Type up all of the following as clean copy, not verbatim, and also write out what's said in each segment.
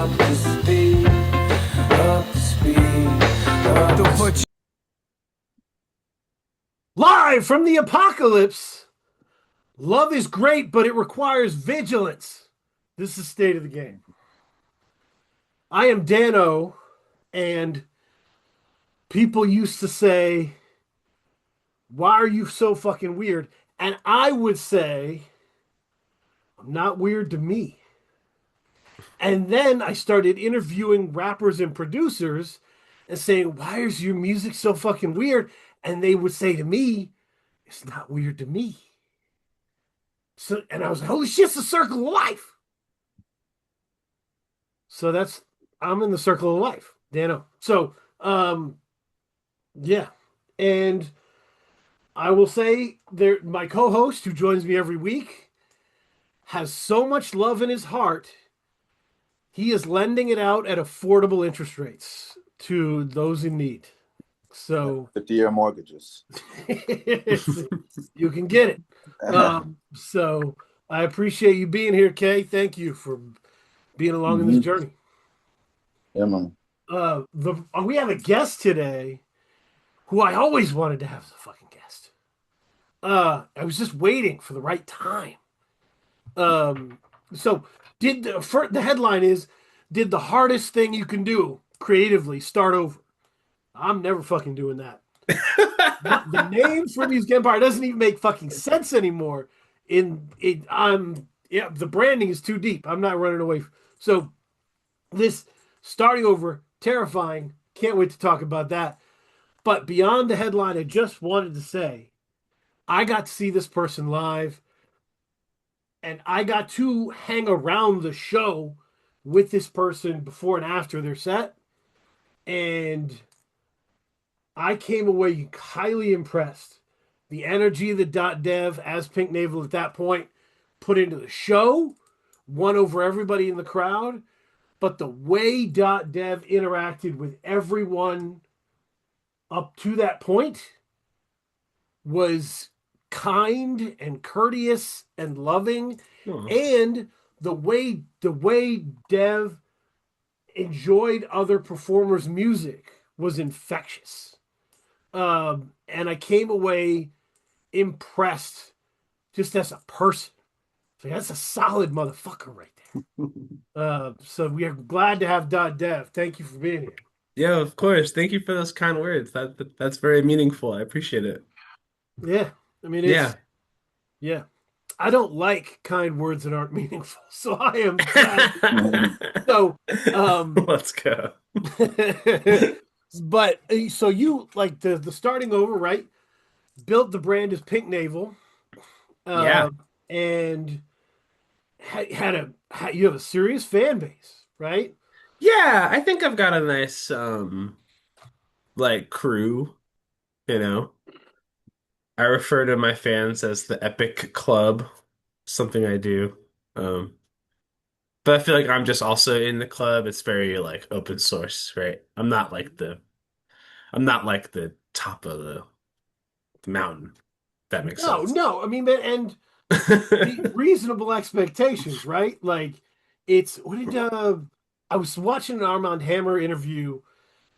up to speed, up to speed, up to speed. Live from the apocalypse. Love is great, but it requires vigilance. This is State of the Game. I am Dano, and people used to say, why are you so fucking weird? And I would say, I'm not weird to me. And then I started interviewing rappers and producers and saying, why is your music so fucking weird? And they would say to me, it's not weird to me. So, and I was like, holy shit, it's the circle of life. So I'm in the circle of life, Dano. So, yeah. And I will say my co-host who joins me every week has so much love in his heart. He is lending it out at affordable interest rates to those in need. So 50-year mortgages. you can get it. So I appreciate you being here, Kay. Thank you for being along in this journey. Yeah, man. We have a guest today who I always wanted to have as a fucking guest. I was just waiting for the right time. So the headline is, did the hardest thing you can do creatively start over? I'm never fucking doing that. The name Freemusicempire doesn't even make fucking sense anymore. The branding is too deep. I'm not running away. So this starting over, terrifying. Can't wait to talk about that. But beyond the headline, I just wanted to say, I got to see this person live, and I got to hang around the show with this person before and after their set. And I came away highly impressed. The energy that .dev as Pink Navel at that point put into the show won over everybody in the crowd. But the way .dev interacted with everyone up to that point was kind and courteous and loving. And the way Dev enjoyed other performers' music was infectious. And I came away impressed just as a person. So that's a solid motherfucker right there. So we are glad to have .dev. Thank you for being here. Yeah, of course. Thank you for those kind words. That's very meaningful. I appreciate it. Yeah. I mean, yeah. I don't like kind words that aren't meaningful. So I am glad. So, let's go. But so you like the starting over, right? Built the brand as Pink Navel. Yeah. And you have a serious fan base, right? Yeah, I think I've got a nice like crew, you know. I refer to my fans as the Epic Club, something I do. Um, but I feel like I'm just also in the club. It's very like open source, right? I'm not like the top of the mountain. If that makes sense. No. I mean, and reasonable expectations, right? Like, it's what did I was watching an Armand Hammer interview,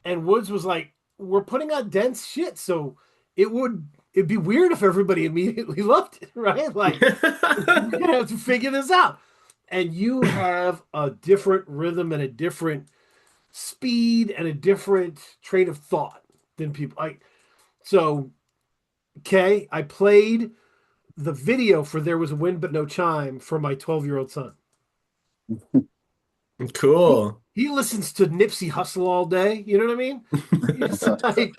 and Woods was like, "We're putting out dense shit, so it'd be weird if everybody immediately loved it, right? Like, we're gonna have to figure this out." And you have a different rhythm and a different speed and a different train of thought than people like. So, okay, I played the video for There Was a Wind But No Chime for my 12-year-old son. Cool. He listens to Nipsey Hussle all day. You know what I mean? It's like,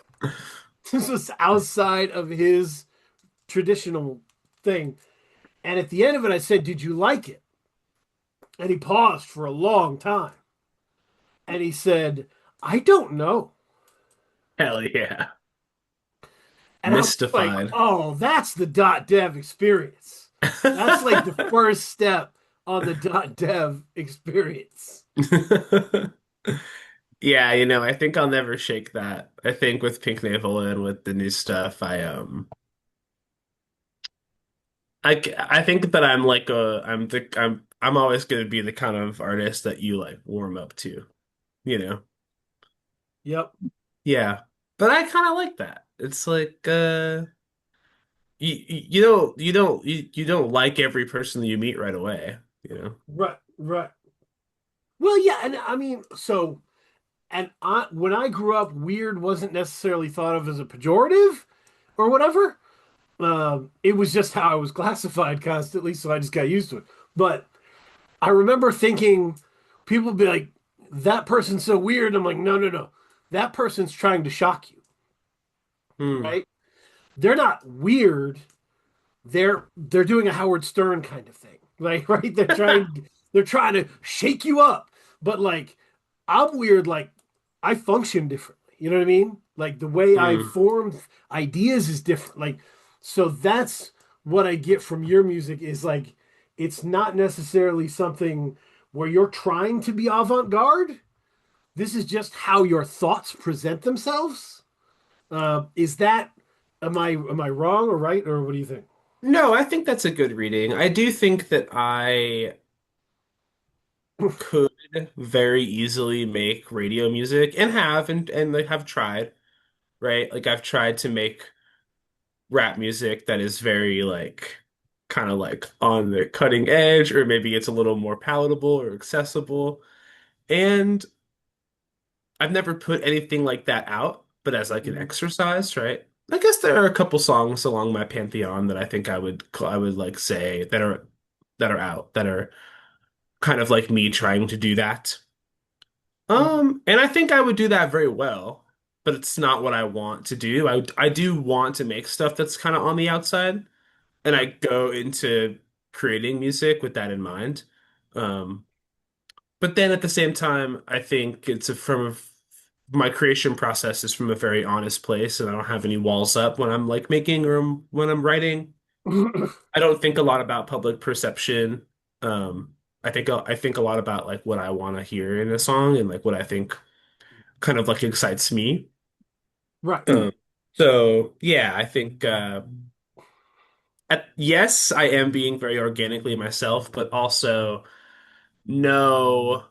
this was outside of his traditional thing. And at the end of it, I said, "Did you like it?" And he paused for a long time. And he said, "I don't know." Hell yeah. And I was like, Mystified. "Oh, that's the .dev experience. That's like the first step on the .dev experience." Yeah, I think I'll never shake that. I think with Pink Navel and with the new stuff, I think that I'm like a I'm always going to be the kind of artist that you like warm up to, you know. Yep. Yeah. But I kind of like that. It's like you don't like every person that you meet right away, you know. Right. Right. Well, yeah, and I mean, so and I when I grew up, weird wasn't necessarily thought of as a pejorative or whatever. It was just how I was classified constantly, so I just got used to it. But I remember thinking people would be like, "That person's so weird." I'm like, "No, no, no. That person's trying to shock you, Hmm. right? They're not weird. They're doing a Howard Stern kind of thing, like right. They're trying to shake you up, but like I'm weird. Like I function differently. You know what I mean? Like the way I Hmm. form ideas is different. Like so that's what I get from your music is like it's not necessarily something where you're trying to be avant-garde. This is just how your thoughts present themselves. Is that am I wrong or right or what do you think? No, I think that's a good reading. I do think that I could very easily make radio music and have like have tried, right? Like I've tried to make rap music that is very like kind of like on the cutting edge, or maybe it's a little more palatable or accessible. And I've never put anything like that out, but as like an Mhm. exercise, right? I guess there are a couple songs along my pantheon that I think I would like say that are out that are kind of like me trying to do that. Mhm. And I think I would do that very well, but it's not what I want to do. I do want to make stuff that's kind of on the outside, and I Right. go into creating music with that in mind. Um, but then at the same time, I think my creation process is from a very honest place, and I don't have any walls up when I'm like making or when I'm writing. I don't think a lot about public perception. Um, I think a lot about like what I want to hear in a song and like what I think kind of like excites me. Right. Um, so yeah, I think yes, I am being very organically myself, but also no,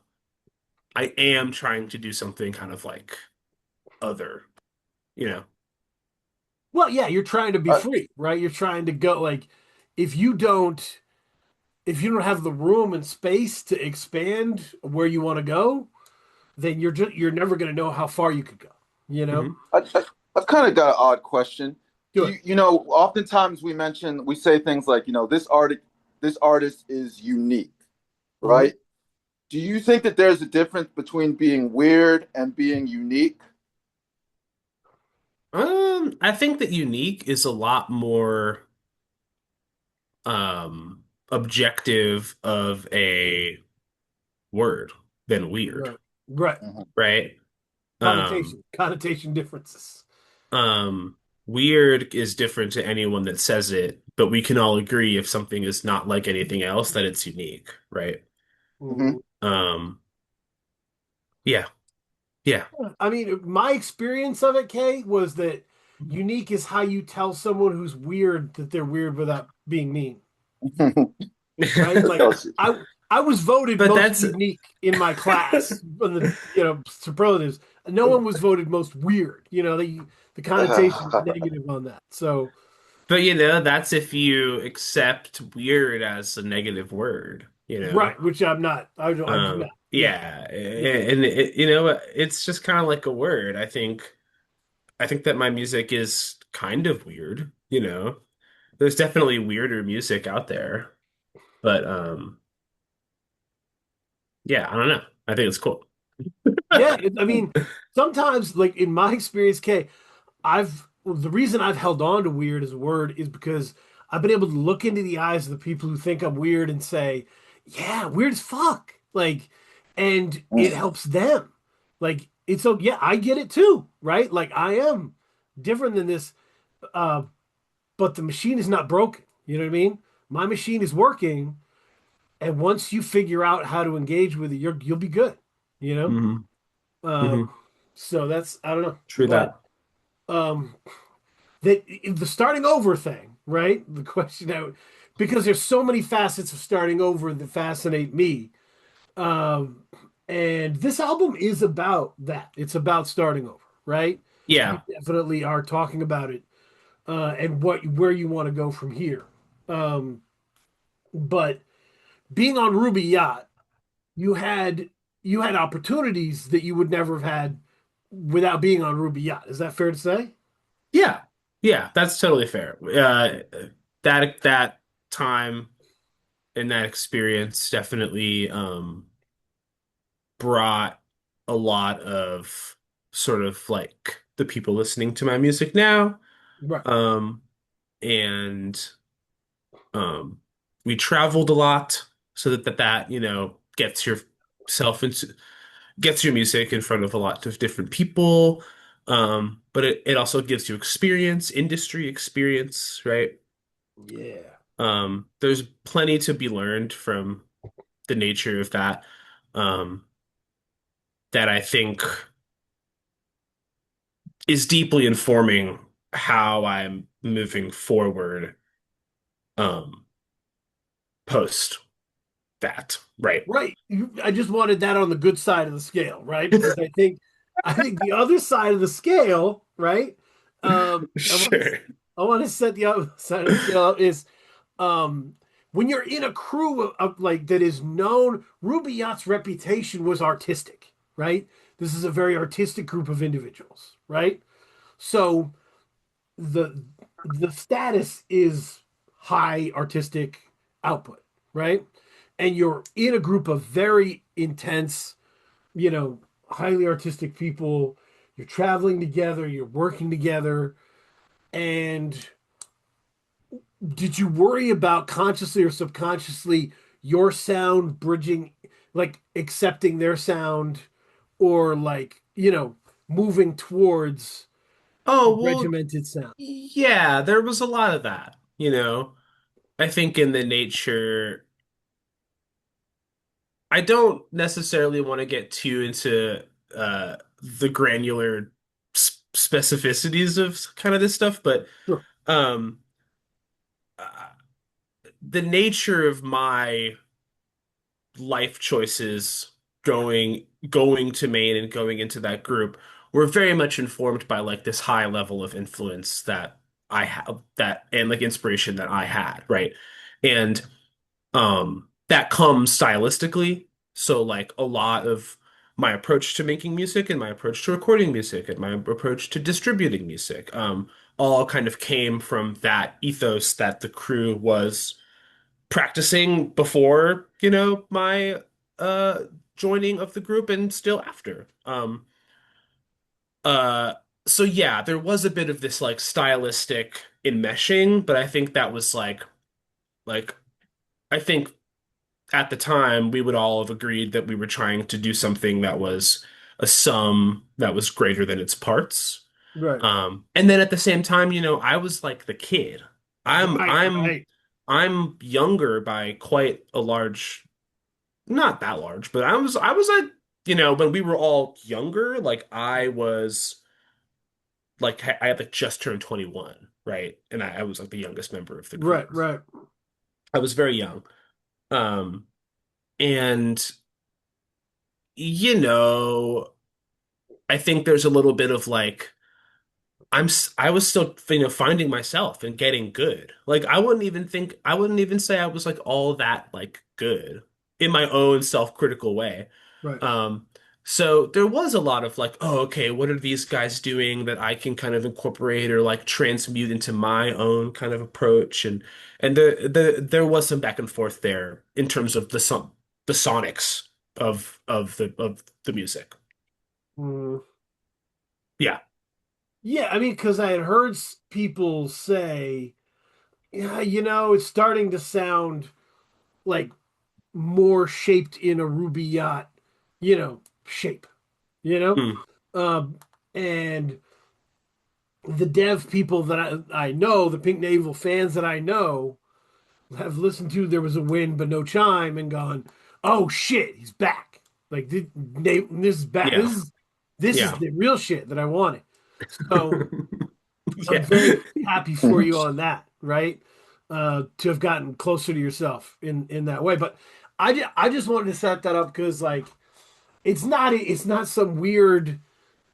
I am trying to do something kind of like other, you know. Well, yeah, you're trying to be I, free, right? You're trying to go like if you don't if you don't have the room and space to expand where you want to go, then you're never going to know how far you could go, you know? Hmm. I, I've kind of got an odd question. Do it. Oftentimes we say things like, this artist is unique, Mhm. right? Do you think that there's a difference between being weird and being unique? I think that unique is a lot more objective of a word than weird, Right. Right. Mhm. right? Um, Connotation differences. um, weird is different to anyone that says it, but we can all agree if something is not like anything else that it's unique, right? Mhm. Mhm. Yeah, yeah. I mean, my experience of it, Kay, was that unique is how you tell someone who's weird that they're weird without being mean, right? Like I was voted But most that's unique in my class in the superlatives. No one was voted most weird. The connotation is negative on that. So but you know, that's if you accept weird as a negative word, you know. right, which I'm not. I do not. Yeah, Yeah, yeah. and you know, it's just kind of like a word. I think that my music is kind of weird, you know. There's definitely weirder music out there, but yeah, I don't know. I think it's cool. Yeah, I mean, sometimes, like in my experience, Kay, the reason I've held on to weird as a word is because I've been able to look into the eyes of the people who think I'm weird and say, yeah, weird as fuck. Like, and it helps them. Like, it's so, yeah, I get it too, right? Like, I am different than this, uh, but the machine is not broken. You know what I mean? My machine is working, and once you figure out how to engage with it, you'll be good, you know? Hmm. Um, Hmm. so that's, I don't know, True but, that. um, that the starting over thing, right? The question out, because there's so many facets of starting over that fascinate me. Um, and this album is about that. It's about starting over, right? You Yeah. definitely are talking about it, and where you want to go from here. Um, but being on Ruby Yacht, you had you had opportunities that you would never have had without being on Ruby Yacht. Is that fair to say? Yeah. Yeah, that's totally fair. That time and that experience definitely brought a lot of sort of like the people listening to my music now. Right. Um, and um, we traveled a lot so that gets yourself into gets your music in front of a lot of different people. But it also gives you experience, industry experience, right? Yeah. There's plenty to be learned from the nature of that. Um, that I think is deeply informing how I'm moving forward um post that, right? Right. I just wanted that on the good side of the scale, right? Because I think the other side of the scale, right? I want to Sure. I want to set the other side of the scale up is um when you're in a crew of like that is known, Ruby Yacht's reputation was artistic, right? This is a very artistic group of individuals, right? So the the status is high artistic output, right? And you're in a group of very intense, highly artistic people. You're traveling together, you're working together. And did you worry about consciously or subconsciously your sound bridging, like accepting their sound or like, moving towards Oh, well, regimented sound? yeah, there was a lot of that. I think in the nature, I don't necessarily want to get too into the granular specificities of kind of this stuff, but Sure. um uh, the nature of my life choices going to Maine and going into that group were very much informed by like this high level of influence that I have that and like inspiration that I had, right? And that comes stylistically. So like a lot of my approach to making music and my approach to recording music and my approach to distributing music all kind of came from that ethos that the crew was practicing before, my uh joining of the group and still after. Uh so yeah, there was a bit of this like stylistic enmeshing, but I think that was like I think at the time we would all have agreed that we were trying to do something that was a sum that was greater than its parts. Right. And then at the same time, I was like the kid. I'm Right. I'm Right. I'm younger by quite a large, not that large, but I was like, when we were all younger, like I was like I had like just turned 21, right? And I was like the youngest member of the Right. group. Right. I was very young. Um, and you know, I think there's a little bit of like I was still, finding myself and getting good. Like I wouldn't even say I was like all that like good in my own self-critical way. Right. Um, so there was a lot of like, oh, okay, what are these guys doing that I can kind of incorporate or like transmute into my own kind of approach and there was some back and forth there in terms of the sonics of the music. Mm. Yeah. Yeah, I mean, because I had heard people say, yeah, it's starting to sound like more shaped in a Ruby yacht, shape, you know? Hmm. Um, and the dev people that I know, the Pink Navel fans that I know, have listened to There Was a Wind But No Chime and gone, oh shit, he's back. Like this is back. Yeah. This is Yeah. the real shit that I wanted. So I'm Yeah. very happy for you on that, right? to have gotten closer to yourself in that way. But I just wanted to set that up because like it's not some weird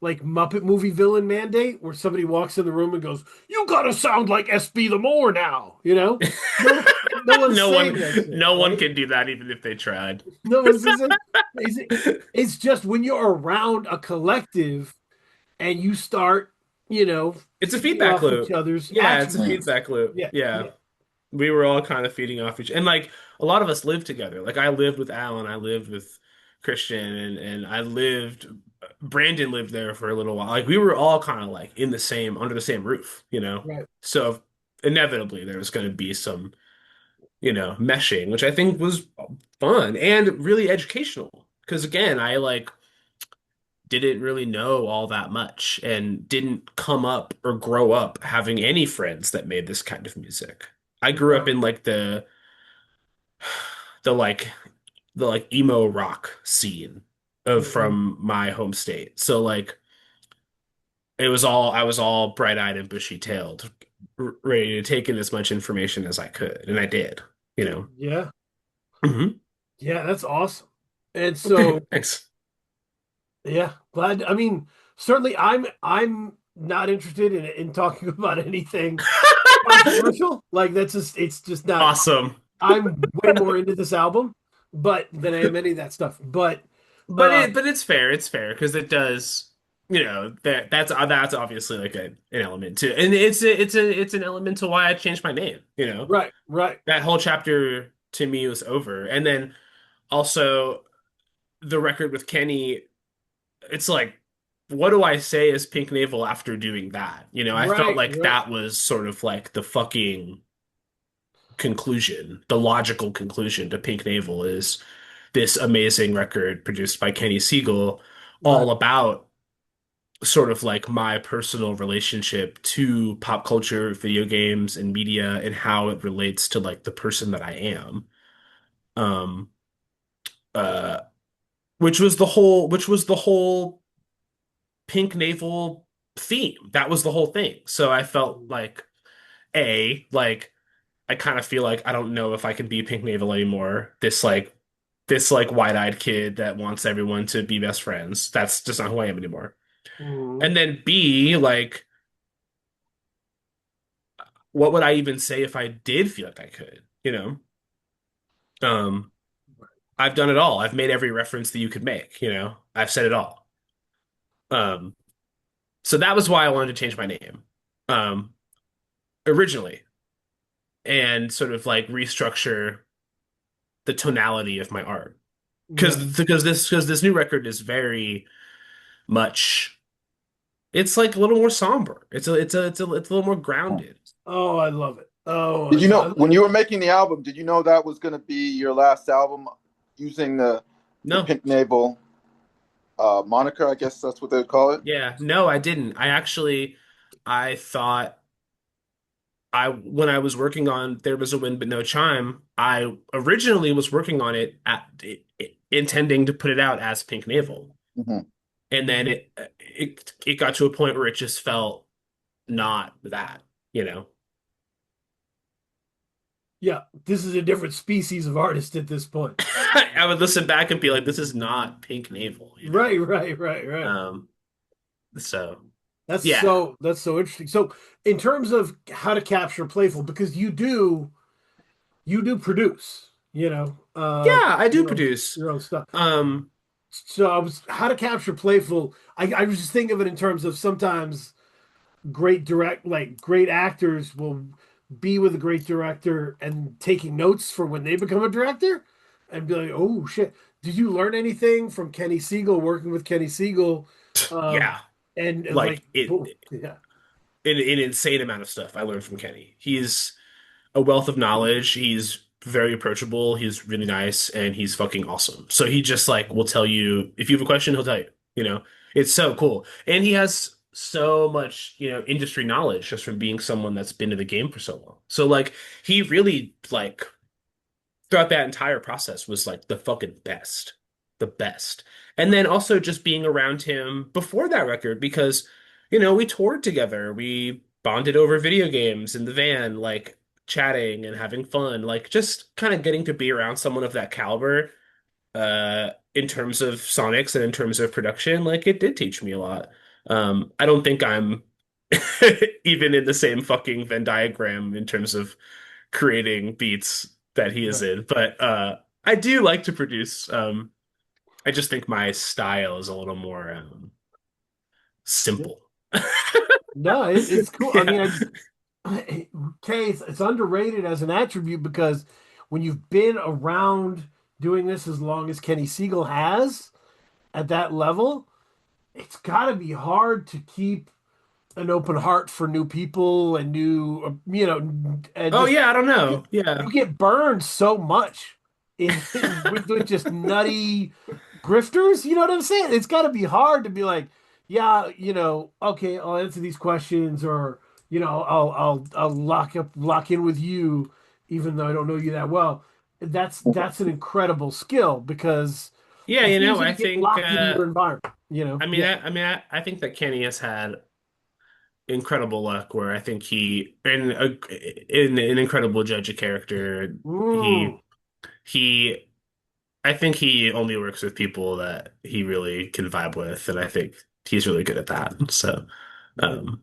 like Muppet movie villain mandate where somebody walks in the room and goes, "You gotta sound like SB the Moore now," you know? No, no one's No saying one, that shit, no one right? can do that even if they tried. No one's it's just when you're around a collective and you start, It's a feeding feedback off each loop. other's Yeah, it's a attributes. feedback loop. Yeah, Yeah. yeah, We were all kind of feeding off each, and like a lot of us lived together. Like I lived with Alan, I lived with Christian, and I lived. Brandon lived there for a little while. Like we were all kind of like in the same under the same roof, you know. right. So inevitably there was going to be some, meshing, which I think was fun and really educational. Because again, I like didn't really know all that much and didn't come up or grow up having any friends that made this kind of music. I grew up Right. in like the like the like emo rock scene of Mhm. from my home state. So like I was all bright-eyed and bushy-tailed, ready to take in as much information as I could, and I did, you know. Yeah. Hmm. Yeah, that's awesome. And so, Thanks. yeah, glad. I mean, certainly I'm not interested in talking about anything controversial. Like that's just it's just not. Awesome. I'm way more into this album, but than I am any of that stuff. But But uh, it's fair. It's fair because it does, that's obviously like an element too, and it's an element to why I changed my name. right, right, That whole chapter to me was over, and then also the record with Kenny. It's like, what do I say as Pink Navel after doing that? I felt right, like right. that was sort of like the fucking conclusion, the logical conclusion to Pink Navel is this amazing record produced by Kenny Siegel, Right. all about sort of like my personal relationship to pop culture, video games, and media, and how it relates to like the person that I am. Um, uh, which was the whole Pink Navel theme. That was the whole thing. So I felt like like I kind of feel like I don't know if I can be Pink Navel anymore. This like wide-eyed kid that wants everyone to be best friends. That's just not who I am anymore. Mhm. And then B, like, what would I even say if I did feel like I could? Um, I've done it all. I've made every reference that you could make, I've said it all. Um, so that was why I wanted to change my name. Um, originally and sort of like restructure the tonality of my art. Yeah. Because this new record is very much it's like a little more somber. It's a little more grounded. Oh, I love it. Oh, Did you know when you were making the album? Did you know that was going to be your last album using the No. Pink Navel moniker? I guess that's what they would call it. Yeah, no, I didn't. I thought I when I was working on There Was a Wind But No Chime, I originally was working on intending to put it out as Pink Navel. Hmm. And then it got to a point where it just felt not that, you know. yeah, this is a different species of artist at this point. I would listen back and be like, this is not Pink Navel. Right, right, right, right. Um, so That's yeah. so interesting. So, in terms of how to capture playful, because you do produce, Yeah, I do produce. your own stuff. Um, So I was how to capture playful. I was just thinking of it in terms of sometimes great actors will be with a great director and taking notes for when they become a director and be like, oh shit. Did you learn anything from Kenny Siegel working with Kenny Siegel? Um, yeah, and like, like boom, yeah, an insane amount of stuff I learned from Kenny. He's a wealth of knowledge. He's very approachable. He's really nice, and he's fucking awesome. So he just like will tell you if you have a question, he'll tell you. It's so cool, and he has so much industry knowledge just from being someone that's been in the game for so long. So like he really like throughout that entire process was like the fucking best, the best. And then also just being around him before that record because we toured together, we bonded over video games in the van, like chatting and having fun, like just kind of getting to be around someone of that caliber, in terms of sonics and in terms of production, like it did teach me a lot. I don't think I'm even in the same fucking Venn diagram in terms of creating beats that he is Right. in, but I do like to produce. I just think my style is a little more Yeah. simple. No, it's cool. I mean, Yeah. Kay, it's underrated as an attribute because when you've been around doing this as long as Kenny Siegel has at that level, it's got to be hard to keep an open heart for new people and new, and Oh just yeah, I don't you know. Yeah. get burned so much with just nutty grifters. You know what I'm saying? It's got to be hard to be like, yeah, okay, I'll answer these questions, or I'll lock in with you, even though I don't know you that well. That's an incredible skill because Yeah, it's easy I to get think locked into your environment. Yeah. I think that Kenny has had incredible luck where I think he and in an incredible judge of character. Mm, He I think he only works with people that he really can vibe with, and I think he's really good at that. So, yeah. um,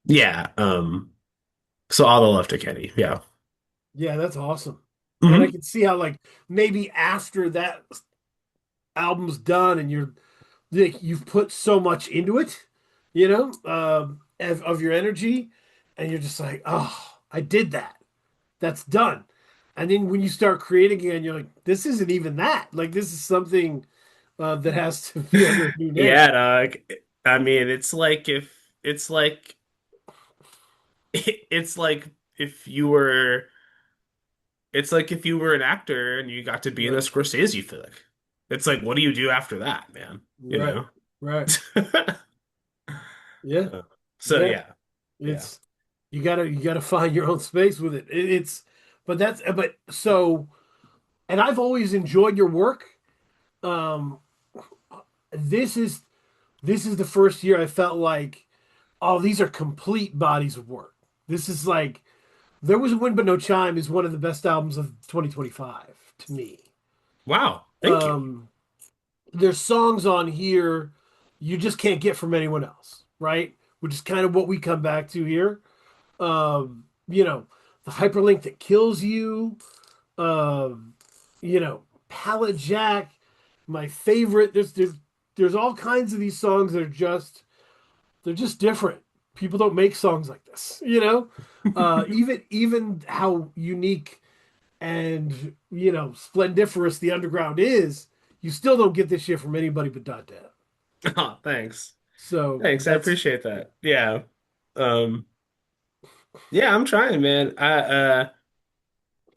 yeah, so all the love to Kenny. Yeah. Yeah, that's awesome. And I Hmm. can see how like maybe after that album's done and you've put so much into it, of your energy, and you're just like, oh, I did that. That's done. And then when you start creating again, you're like, this isn't even that. Like this is something that has to be under a new name. Yeah, dog. I mean, it's like it's like if you were it's like if you were an actor and you got to be in a Right, Scorsese flick. It's like, what do you do after that, man? You right, know? right. Yeah, So yeah. yeah, yeah. It's you gotta find your own space with it. But that's but so, and I've always enjoyed your work. Um, this is this is the first year I felt like, oh, these are complete bodies of work. This is like There Was a Wind But No Chime is one of the best albums of 2025 to me. Wow, thank you. Um, there's songs on here you just can't get from anyone else, right? Which is kind of what we come back to here. The hyperlink that kills you, um, Pallet Jack, my favorite. There's all kinds of these songs that are they're just different. People don't make songs like this, even how unique and splendiferous the underground is, you still don't get this shit from anybody but Dot Dad. Oh, thanks. So Thanks. I that's appreciate that. Yeah. Um, yeah, I'm trying, man. I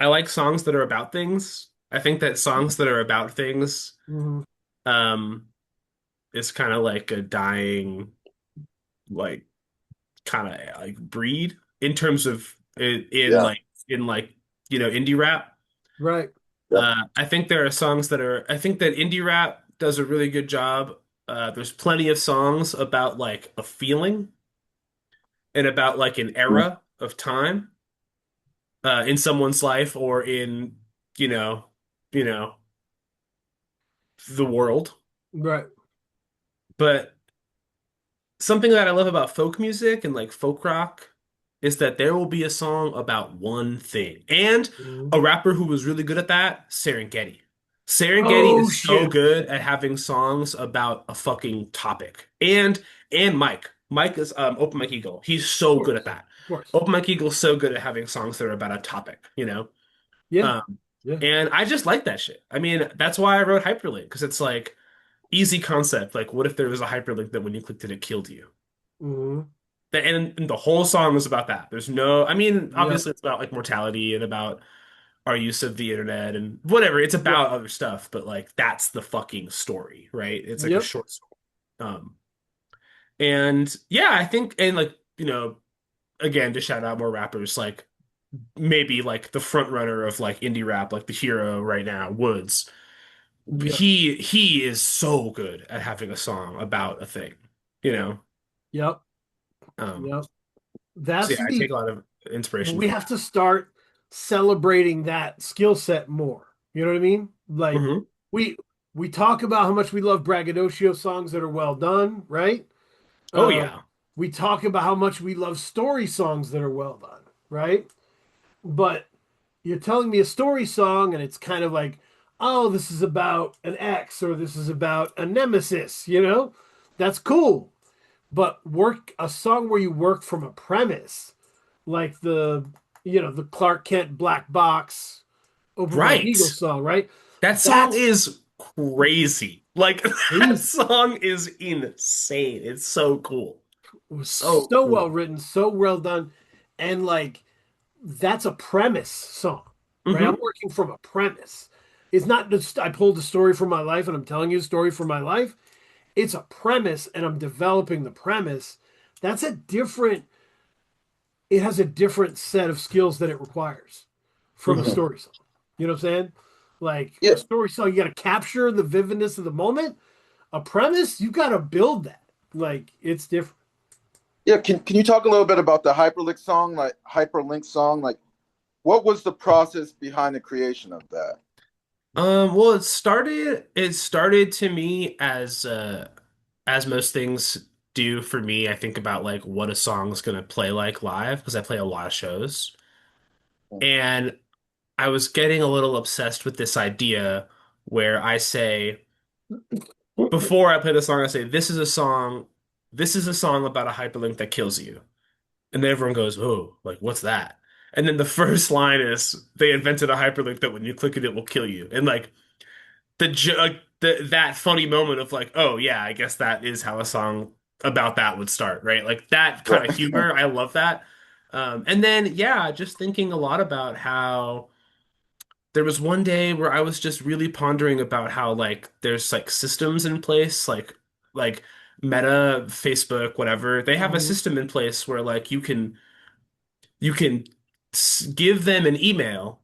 like songs that are about things. I think that songs that are about things mhm, um is kind of like a dying like kind of like breed in terms of Yeah. in like, indie rap. right, Yep. I think there are songs that are I think that indie rap does a really good job. There's plenty of songs about like a feeling and about like an era of time in someone's life or in, you know, you know, the world. right. But something that I love about folk music and like folk rock is that there will be a song about one thing. And Mhm. a rapper who was really good at that, Serengeti. Serengeti Oh is so shit! good at having songs about a fucking topic. And Mike. Mike is Open Mike Eagle. He's Of so good at course, that. of course. Open Mike Eagle's so good at having songs that are about a topic, you know? Yeah, Um, yeah. and I just like that shit. I mean, that's why I wrote Hyperlink, because it's like easy concept. Like, what if there was a hyperlink that when you clicked it, it killed you? Hmm. And the whole song is about that. There's no, I mean, Yep, obviously it's about like mortality and about our use of the internet and whatever. It's yep, about other stuff, but like that's the fucking story, right? It's like a yep, short story. And yeah, I think, and like, again, to shout out more rappers, like maybe like the front runner of like indie rap, like the hero right now, Woods. yep, He is so good at having a song about a thing, you know. yep, Um, yep. so That's yeah, I take the a lot of inspiration we from have that. to start. celebrating that skill set more. You know what I mean? Like Hmm. we we talk about how much we love braggadocio songs that are well done, right? Oh Uh, yeah. we talk about how much we love story songs that are well done, right? But you're telling me a story song and it's kind of like, oh, this is about an ex or this is about a nemesis, you know? That's cool. But work a song where you work from a premise, like the Clark Kent Black Box Over My Right. Ego song, right? That song That's is crazy. Like that crazy. song is insane. It's so cool. It was So so well cool. written, so well done. And like that's a premise song, right? I'm Hmm. working from a premise. It's not just I pulled a story from my life and I'm telling you a story from my life. It's a premise and I'm developing the premise. That's a different, it has a different set of skills that it requires from a Hmm. story song. You know what I'm saying? Like Yeah, a story song, you got to capture the vividness of the moment. A premise, you got to build that. Like it's different. yeah. Can you talk a little bit about the hyperlink song? Like, what was the process behind the creation of that? Well, it started to me as most things do for me. I think about like what a song's gonna play like live because I play a lot of shows. And I was getting a little obsessed with this idea where I say, before I play the song, I say, this is a song about a hyperlink that kills you. And then everyone goes, oh, like, what's that? And then the first line is, they invented a hyperlink that when you click it, it will kill you. And like, that funny moment of like, oh, yeah, I guess that is how a song about that would start, right? Like, that kind of Right. humor, I love that. And then, yeah, just thinking a lot about how there was one day where I was just really pondering about how like there's like systems in place like Meta, Facebook, whatever. They have a Mhm. system in place where like you can give them an email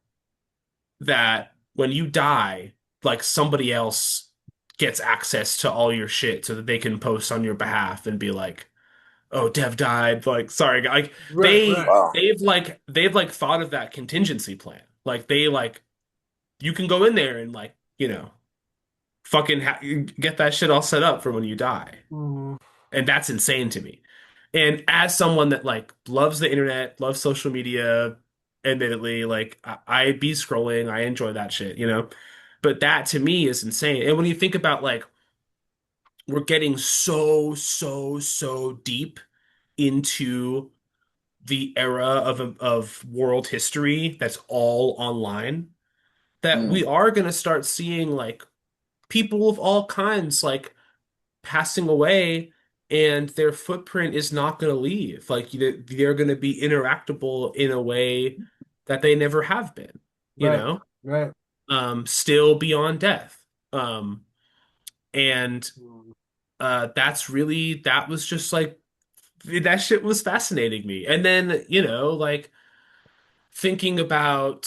that when you die, like somebody else gets access to all your shit so that they can post on your behalf and be like, "Oh, Dev died." Like, sorry, like Right, right. Wow. they've thought of that contingency plan. Like they like you can go in there and like, fucking get that shit all set up for when you die. Mhm. And that's insane to me. And as someone that like loves the internet, loves social media, admittedly, like I be scrolling, I enjoy that shit. But that to me is insane. And when you think about like we're getting so, so, so deep into the era of world history that's all online, that we Mm, are going to start seeing like people of all kinds like passing away and their footprint is not going to leave. Like they're going to be interactable in a way that they never have been, you Right, know, right. still beyond death. Um, and Mhm. that was just like that shit was fascinating me. And then, like thinking about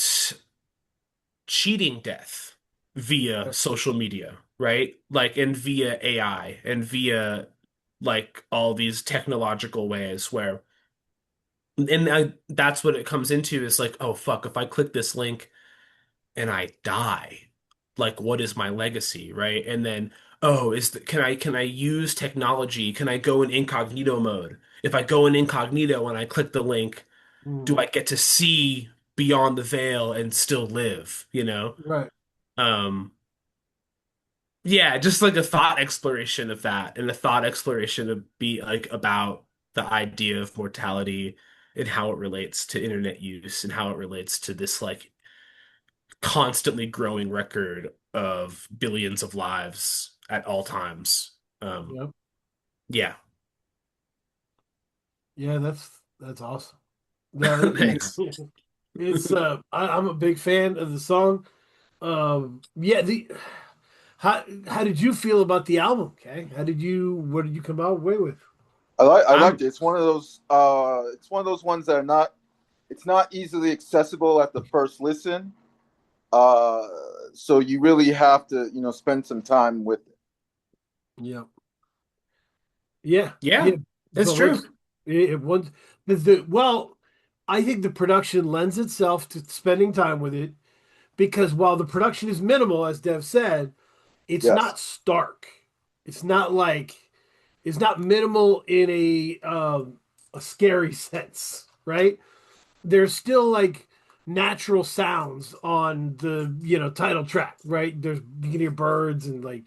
cheating death via Right. social media, right? Like, and via AI and via like all these technological ways where, that's what it comes into is like, oh fuck, if I click this link and I die, like what is my legacy, right? And then, oh, can I use technology? Can I go in incognito mode? If I go in incognito and I click the link, do Mhm. I get to see beyond the veil and still live, you know? Right. Um, yeah, just like a thought exploration of that and a thought exploration of be like about the idea of mortality and how it relates to internet use and how it relates to this like constantly growing record of billions of lives at all times. Um, Yep. yeah. Yeah, that's awesome. No, Thanks. it's I'm a big fan of the song. Yeah, the how did you feel about the album, okay? What did you come out away with? I liked I'm it. It's one of those ones that are not. It's not easily accessible at the first listen. Uh, so you really have to spend some time with it. Yeah. Yeah, Yeah, yeah. it's But once true. it once the well, I think the production lends itself to spending time with it because while the production is minimal, as Dev said, it's Yes. not stark. It's not like it's not minimal in a scary sense, right? There's still like natural sounds on the title track, right? There's you can hear birds and like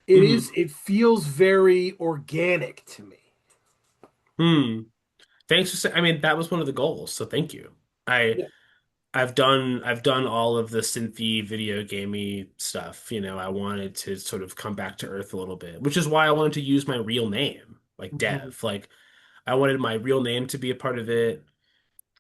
Hmm. it feels very organic to me. Hmm. Thanks for saying, I mean, that was one of the goals, so thank you. I Yeah. I've done all of the synthy video gamey stuff. I wanted to sort of come back to earth a little bit, which is why I wanted to use my real name, like Mhm. Dev. Like I wanted my real name to be a part of it.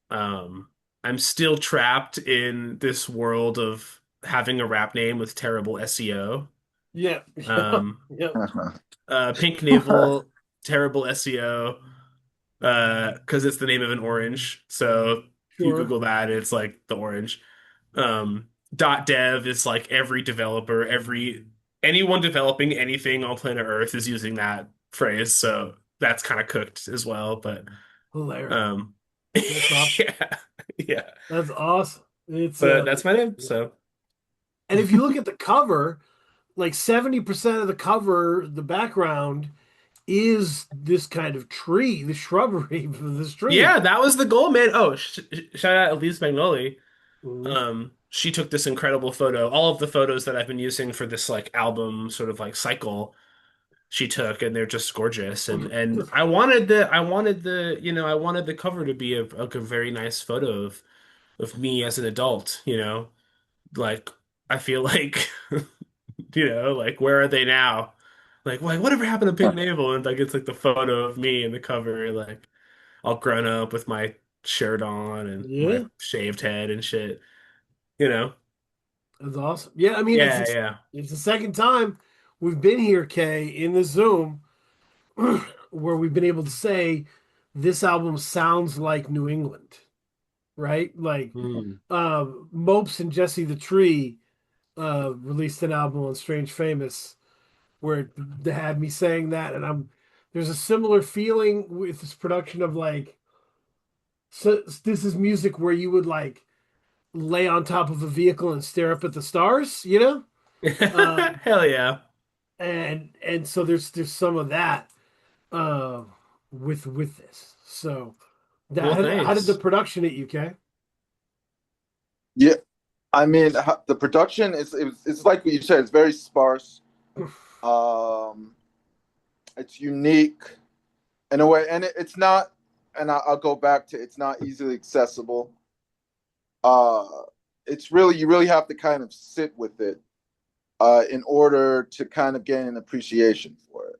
I'm still trapped in this world of having a rap name with terrible SEO. Yeah. Yeah. Um, Yeah. Pink Navel, terrible SEO, because it's the name of an orange. So you Sure. Google that, it's like the orange. .dev is like every developer, anyone developing anything on planet Earth is using that phrase. So that's kind of cooked as well. But Hilarious. um, That's awesome. yeah, yeah. That's awesome. It's But that's my name. yeah. So And if you look at the cover, like 70% of the cover, the background is this kind of tree, the shrubbery of this tree. yeah, that was the goal, man. Oh, shout out Elise Magnoli. Mhm. She took this incredible photo. All of the photos that I've been using for this like album sort of like cycle, she took, and they're just gorgeous. And I wanted the cover to be a very nice photo of me as an adult. Like I feel like like where are they now? Like whatever happened to Pink Navel? And like it's like the photo of me in the cover, like all grown up with my shirt on and my Yeah, shaved head and shit. You know? that's awesome. Yeah, I mean Yeah, yeah. it's the second time we've been here, Kay, in the Zoom where we've been able to say this album sounds like New England, right? Like Hmm. Mopes and Jesse the Tree released an album on Strange Famous where they had me saying that, and there's a similar feeling with this production of like, so this is music where you would like lay on top of a vehicle and stare up at the stars, um, Hell yeah. and so there's some of that uh, with this. So Well, how did the thanks. production at UK? Yeah, I mean the production it's like what you said. It's very sparse. Um, it's unique in a way, and it's not. And I'll go back to it's not easily accessible. Uh, it's really you really have to kind of sit with it in order to kind of gain an appreciation for it.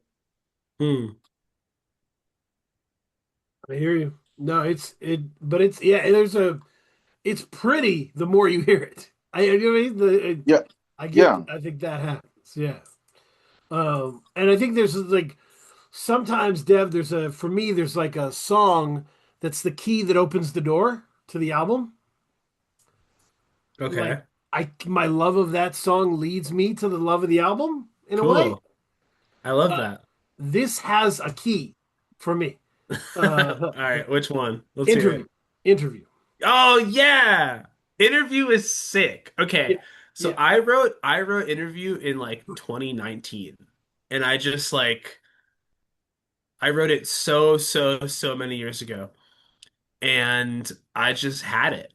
Hmm. I hear you. No, but it's yeah. It's pretty the more you hear it. You know what I mean? Yeah, yeah. I think that happens. Yeah. And I think there's like sometimes Dev, for me, there's like a song that's the key that opens the door to the album. Like Okay. my love of that song leads me to the love of the album in a way. Cool. I love Uh, that. this has a key for me. All Uh, right, which one? Let's hear interview, it. interview. Oh yeah. Interview is sick. Yeah, Okay. So yeah. I wrote Interview in like 2019. And I wrote it so many years ago. And I just had it.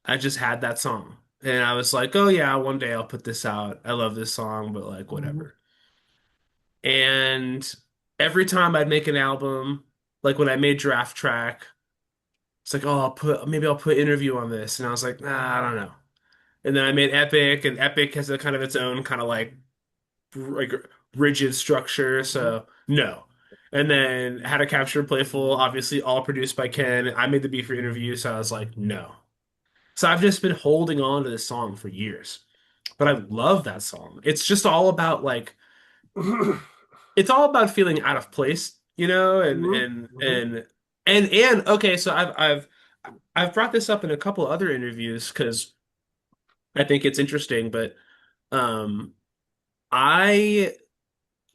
I just had that song. And I was like, "Oh yeah, one day I'll put this out. I love this song, but like Mhm. whatever." And every time I'd make an album, like when I made Draft Track, it's like, "Oh, maybe I'll put Interview on this." And I was like, "Nah, I don't know." And then I made Epic, and Epic has a kind of its own kind of like rigid structure, Mhm. so no. And then How to Capture Playful, obviously all produced by Ken. I made the beat for Interview, so I was like, no. So I've just been holding on to this song for years. But I love that song. It's just all about like it's all about feeling out of place, and Mhm. and Mhm. and and okay, so I've brought this up in a couple other interviews because I think it's interesting, but um I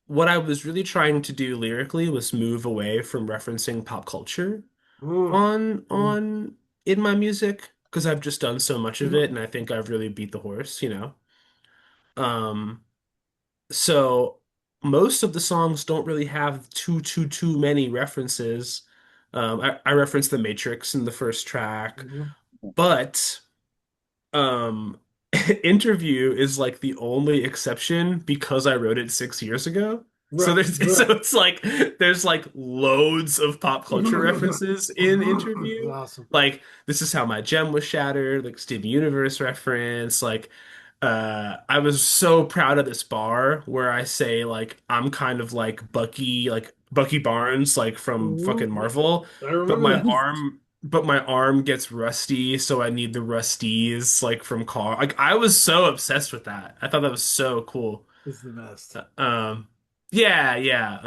what I was really trying to do lyrically was move away from referencing pop culture Mhm. on Mhm. on in my music because I've just done so much of Mhm. it, and I think I've really beat the horse, you know. Um, so most of the songs don't really have too many references. I referenced The Matrix in the first track, Mhm. but um Interview is like the only exception because I wrote it 6 years ago. So Right, there's so right. it's like there's like loads of pop culture references in Interview. Awesome. Like this is how my gem was shattered, like Steven Universe reference, like I was so proud of this bar where I say like I'm kind of like Bucky Barnes like from fucking Mhm. Marvel, I but remember my that. arm gets rusty, so I need the rusties like from Car. Like I was so obsessed with that. I thought that was so cool. It's the best. Yeah, yeah.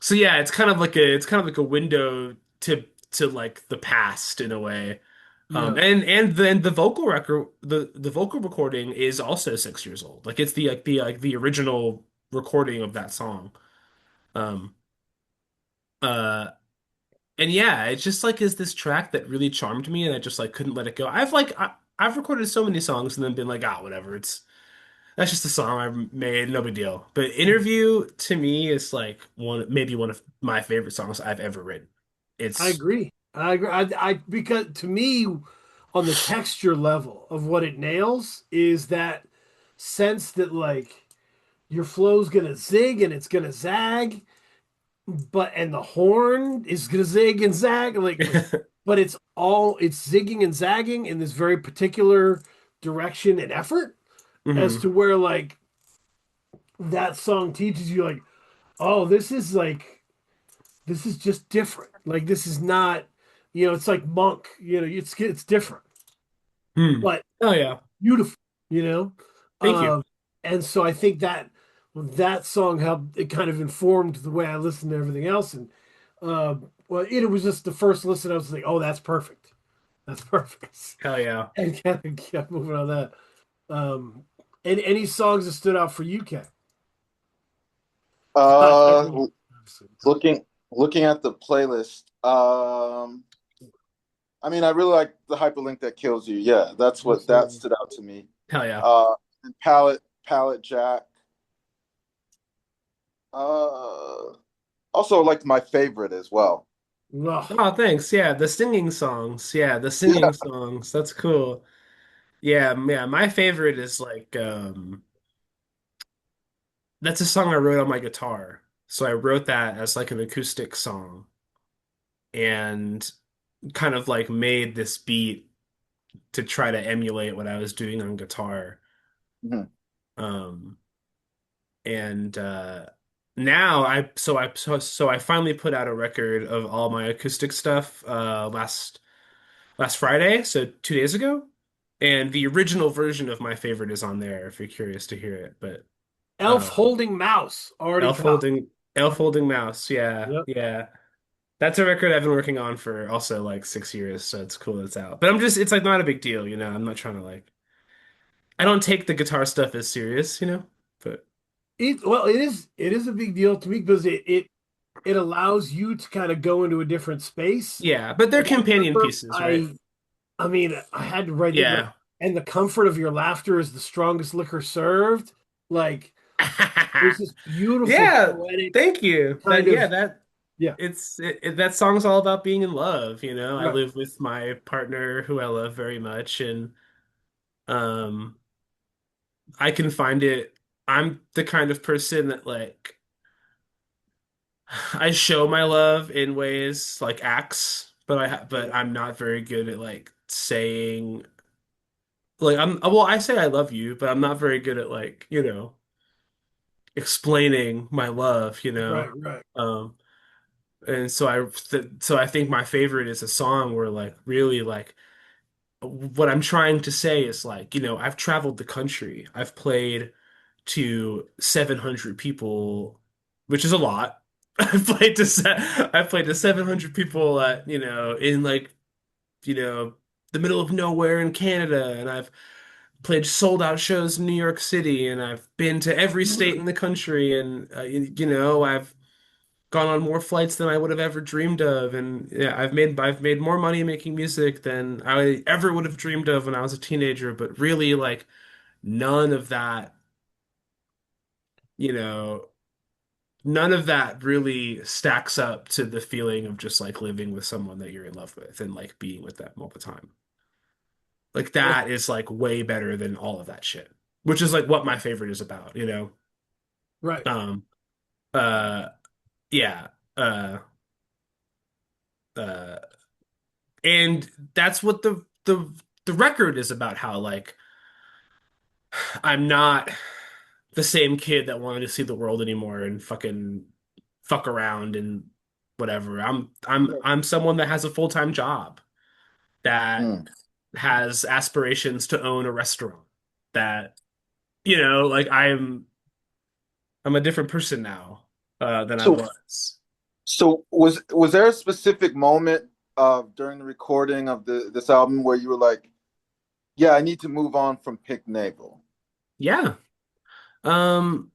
So yeah, it's kind of like a window to like the past in a way. Yeah, And then the vocal recording is also 6 years old. Like it's the original recording of that song. Um, uh, and yeah, it's just like is this track that really charmed me, and I just like couldn't let it go. I've recorded so many songs and then been like, ah, whatever. It's That's just a song I've made, no big deal. But Interview to me is like maybe one of my favorite songs I've ever written. I It's agree. I agree. Because to me, on the texture level of what it nails is that sense that like your flow's gonna zig and it's gonna zag, but and the horn is gonna zig and zag, but it's zigging and zagging in this very particular direction and effort, as hmm to where like that song teaches you like, oh, this is just different. Like this is not, it's like Monk. It's different, Hmm. but Oh yeah. beautiful. You know, Thank you. um, and so I think that song helped. It kind of informed the way I listened to everything else. And well, it was just the first listen. I was like, oh, that's perfect. That's perfect. Hell yeah. And kind of kept moving on that. Um, and any songs that stood out for you, Ken? Besides Uh, Hyperlink, obviously. looking at the playlist. I mean, I really like the hyperlink that kills you. Yeah, that's what that Absolutely. stood out to me. Hell yeah. And palette jack. Uh, Also liked my favorite as well. Ugh. Oh, thanks. Yeah, the singing songs. Yeah, the Yeah. singing songs. That's cool. Yeah, yeah. My favorite is like that's a song I wrote on my guitar. So I wrote that as like an acoustic song and kind of like made this beat to try to emulate what I was doing on guitar. Mhm. Um, and now I finally put out a record of all my acoustic stuff last Friday, so 2 days ago. And the original version of my favorite is on there if you're curious to hear it. But Elf uh holding mouse already caught. Elf Holding Mouse, yeah, Yep. yeah. That's a record I've been working on for also like 6 years, so it's cool that it's out. But it's like not a big deal, you know. I'm not trying to like I don't take the guitar stuff as serious, you know. But It is a big deal to me because it allows you to kind of go into a different space. yeah, but they're And I companion remember pieces, right? I mean, I had to write it like, Yeah. and the comfort of your laughter is the strongest liquor served. Like there's this beautiful Yeah, poetic thank you. kind of, yeah, That song's all about being in love, you know. I right. live with my partner who I love very much and um I can find it I'm the kind of person that like I show my love in ways like acts, but I'm not very good at like saying like I say I love you, but I'm not very good at like, you know, explaining my love, you Right, know. right. Um and so I think my favorite is a song where like really like what I'm trying to say is like, you know, I've traveled the country. I've played to 700 people, which is a lot. I've played to 700 people at, you know, in like, you know, the middle of nowhere in Canada, and I've played sold out shows in New York City, and I've been to every state in the country, and you know, I've gone on more flights than I would have ever dreamed of, and yeah, I've made more money making music than I ever would have dreamed of when I was a teenager. But really, like none of that, you know, none of that really stacks up to the feeling of just like living with someone that you're in love with and like being with them all the time. Like Yeah. that is like way better than all of that shit, which is like what my favorite is about, you know? Right. Um, uh, yeah, uh, uh, and that's what the record is about, how like I'm not the same kid that wanted to see the world anymore and fucking fuck around and whatever. I'm someone that has a full-time job, that Mm. has aspirations to own a restaurant, that like I'm a different person now than I So, was. so was there a specific moment during the recording of this album where you were like, yeah, I need to move on from Pink Navel? Yeah. Um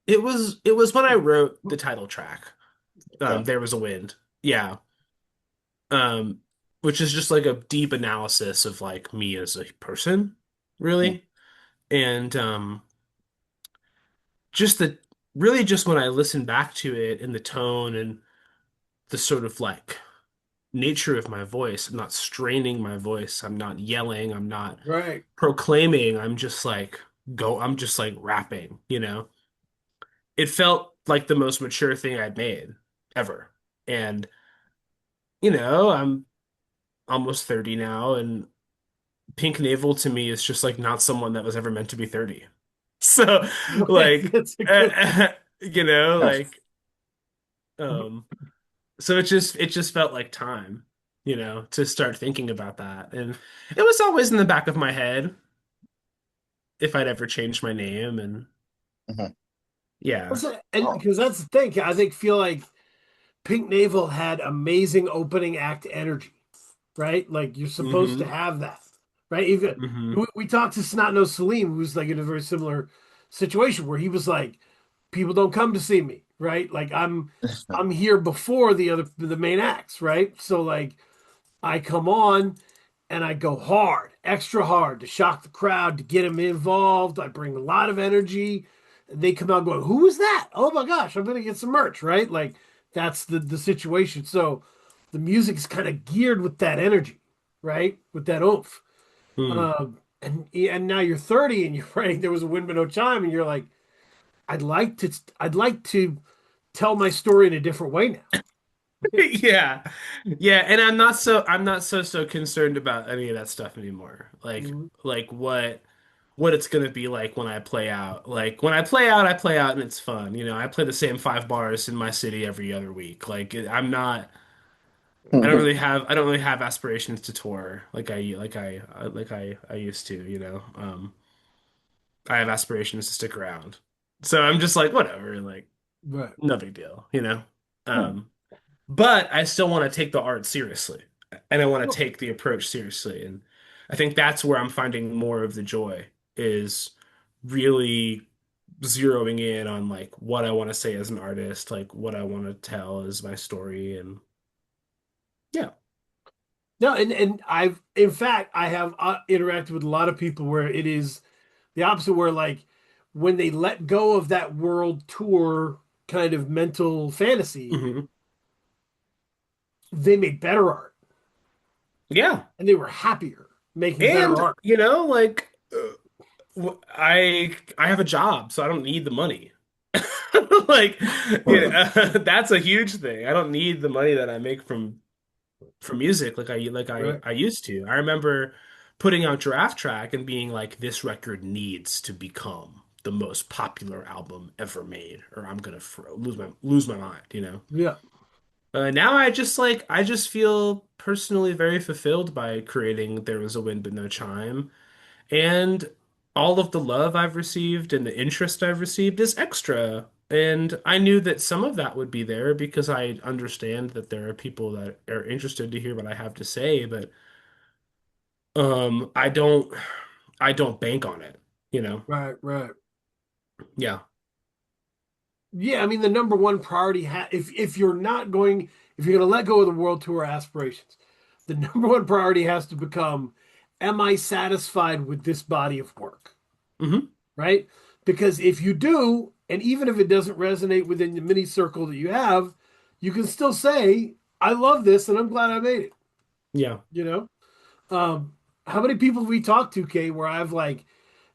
it was when I wrote the title track. Okay. There Was a Wind. Yeah. Um which is just like a deep analysis of like me as a person, Mm. really. And just the really just when I listen back to it and the tone and the sort of like nature of my voice, I'm not straining my voice, I'm not yelling, I'm not Right. proclaiming, I'm just like rapping, you know? It felt like the most mature thing I'd made ever. And, I'm almost 30 now, and Pink Navel to me is just like not someone that was ever meant to be 30. So, Right. like, That's a good. Yeah. like, um, so it just felt like time, to start thinking about that. And it was always in the back of my head if I'd ever change my name. And Mhm. yeah. And Oh. because that's the thing, I think feel like Pink Navel had amazing opening act energy, right? Like you're supposed to Hmm. have that, right? Even Hmm. we talked to Snot Nose Salim, who's like in a very similar situation where he was like, people don't come to see me, right? Like I'm here before the main acts, right? So like I come on and I go hard, extra hard to shock the crowd, to get them involved. I bring a lot of energy. They come out going, "Who is that? Oh my gosh, I'm gonna get some merch!" Right? Like that's the situation. So the music's kind of geared with that energy, right? With that oomph. Mm. And now you're 30 and you're writing There Was a Wind But No Chime, and you're like, I'd like to tell my story in a different way now. Yeah. Yeah, and I'm not so concerned about any of that stuff anymore. Mhm. Like what it's gonna be like when I play out. Like when I play out and it's fun. I play the same 5 bars in my city every other week. Like I'm not I don't really have aspirations to tour like I used to, I have aspirations to stick around. So I'm just like whatever, like Right. no big deal. Um But I still want to take the art seriously, and I want to take the approach seriously. And I think that's where I'm finding more of the joy, is really zeroing in on like what I want to say as an artist, like what I want to tell as my story. And yeah. No, and I've in fact I have interacted with a lot of people where it is the opposite, where like when they let go of that world tour kind of mental fantasy, Hmm. they made better art Yeah. and they were happier making better And art. like I have a job, so I don't need the money. Like, that's a huge thing. I don't need the money that I make from music like I Right. I used to. I remember putting out Giraffe Track and being like, this record needs to become the most popular album ever made, or I'm gonna lose my mind. Yeah. Now I just feel personally very fulfilled by creating There Was a Wind But No Chime, and all of the love I've received and the interest I've received is extra. And I knew that some of that would be there because I understand that there are people that are interested to hear what I have to say, but I don't bank on it, you know. Right. Right. Yeah. Yeah, I mean the number one priority if you're not going if you're going to let go of the world tour aspirations, the number one priority has to become, am I satisfied with this body of work? Hmm. Right? Because if you do, and even if it doesn't resonate within the mini circle that you have, you can still say, I love this and I'm glad I made it. Yeah. You know? Um, how many people have we talked to, Kay, where I've like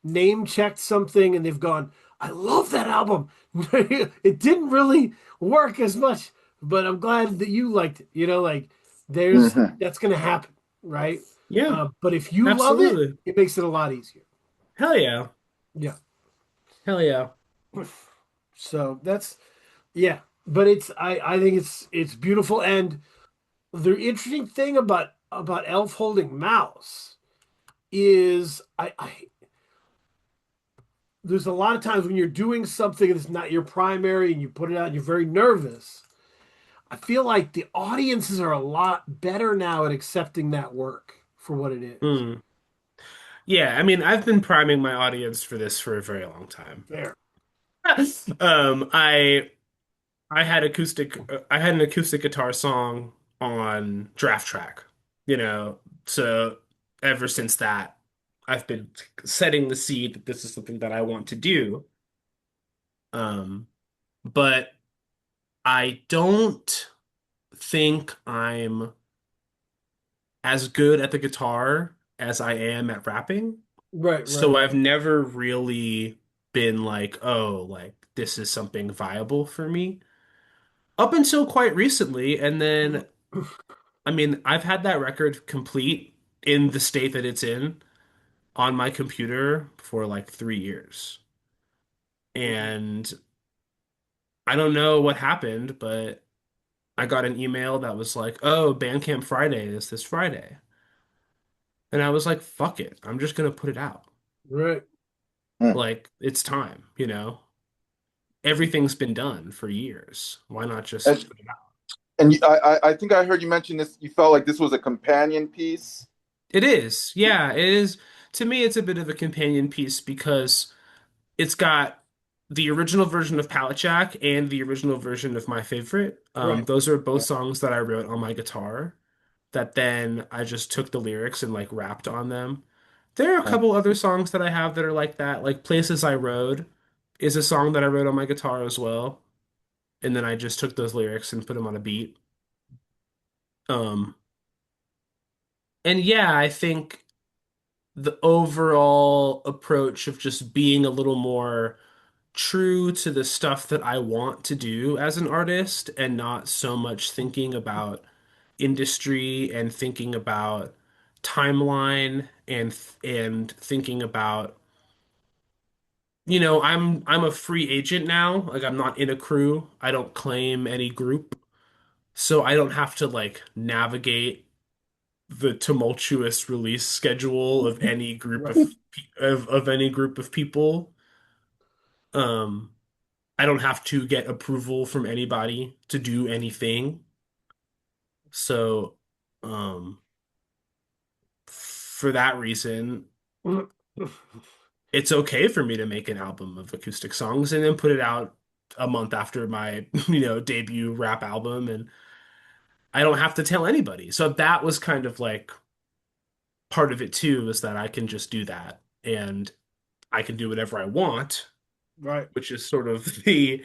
name checked something and they've gone, I love that album. It didn't really work as much, but I'm glad that you liked it. Like Hmm. that's gonna happen, right? Yeah. But if you love it, Absolutely. it makes it a lot easier. Hell yeah. Yeah. Hell yeah. So that's yeah. But I think it's beautiful. And the interesting thing about Elf holding mouse is I there's a lot of times when you're doing something that's not your primary and you put it out and you're very nervous. I feel like the audiences are a lot better now at accepting that work for what it is. Mm. Yeah, I mean, I've been priming my audience for this for a very long time. Fair. Um, I I had an acoustic guitar song on Draft Track, you know. So ever since that, I've been setting the seed that this is something that I want to do. Um, but I don't think I'm as good at the guitar as I am at rapping. Right, right. So I've never really been like, oh, like this is something viable for me up until quite recently. And then, I mean, I've had that record complete in the state that it's in on my computer for like 3 years. And I don't know what happened, but I got an email that was like, oh, Bandcamp Friday is this Friday. And I was like, fuck it. I'm just gonna put it out. Right. Like, it's time, you know? Everything's been done for years. Why not just And, put it out? and I think I heard you mention this. You felt like this was a companion piece. It is. Yeah, it is. To me, it's a bit of a companion piece because it's got the original version of Pallet Jack and the original version of My Favorite. Right. Those are both songs that I wrote on my guitar that then I just took the lyrics and like rapped on them. There are a couple other songs that I have that are like that. Like Places I Rode is a song that I wrote on my guitar as well. And then I just took those lyrics and put them on a beat. Um, and yeah, I think the overall approach of just being a little more true to the stuff that I want to do as an artist and not so much thinking about industry and thinking about timeline and thinking about I'm a free agent now. Like I'm not in a crew. I don't claim any group. So I don't have to like navigate the tumultuous release schedule of any group Right. of any group of people. Um, I don't have to get approval from anybody to do anything. So, um, for that reason, it's okay for me to make an album of acoustic songs and then put it out a month after my, debut rap album, and I don't have to tell anybody. So that was kind of like part of it too, is that I can just do that and I can do whatever I want, Right. which is sort of the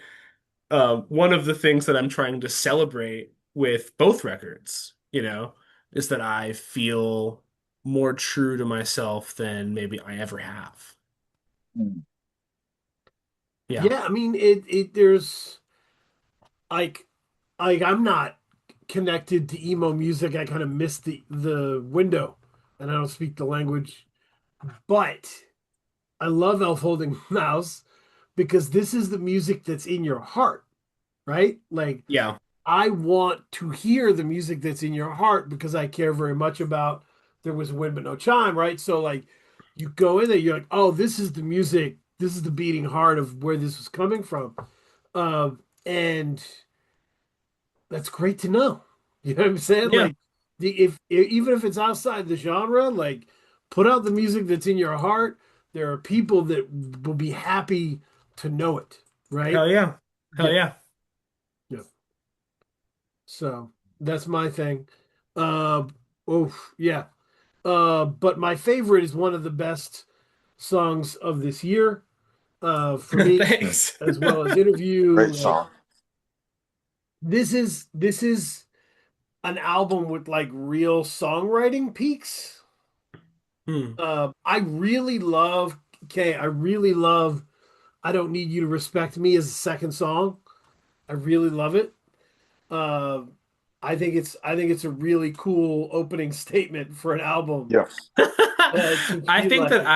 one of the things that I'm trying to celebrate with both records, is that I feel more true to myself than maybe I ever have. Yeah. Yeah, I mean it there's like I'm not connected to emo music. I kind of missed the window and I don't speak the language. But I love Elf Holding Mouse because this is the music that's in your heart, right? Like Yeah. I want to hear the music that's in your heart because I care very much about There Was a Wind But No Chime, right? So like you go in there, you're like, oh, this is the music, this is the beating heart of where this was coming from. And that's great to know. You know what I'm saying? Yeah. Like the if even if it's outside the genre, like put out the music that's in your heart. There are people that will be happy to know it, right? Hell yeah. Hell Yeah, yeah. yeah. So that's my thing. Uh, yeah. But my favorite is one of the best songs of this year, for me, Thanks. as well as Great interview. Like song. this is an album with like real songwriting peaks. Hmm. I really love. Okay, I really love. I don't need you to respect me as a second song. I really love it. Uh, I think it's a really cool opening statement for an album. Yeah. To I be think that like,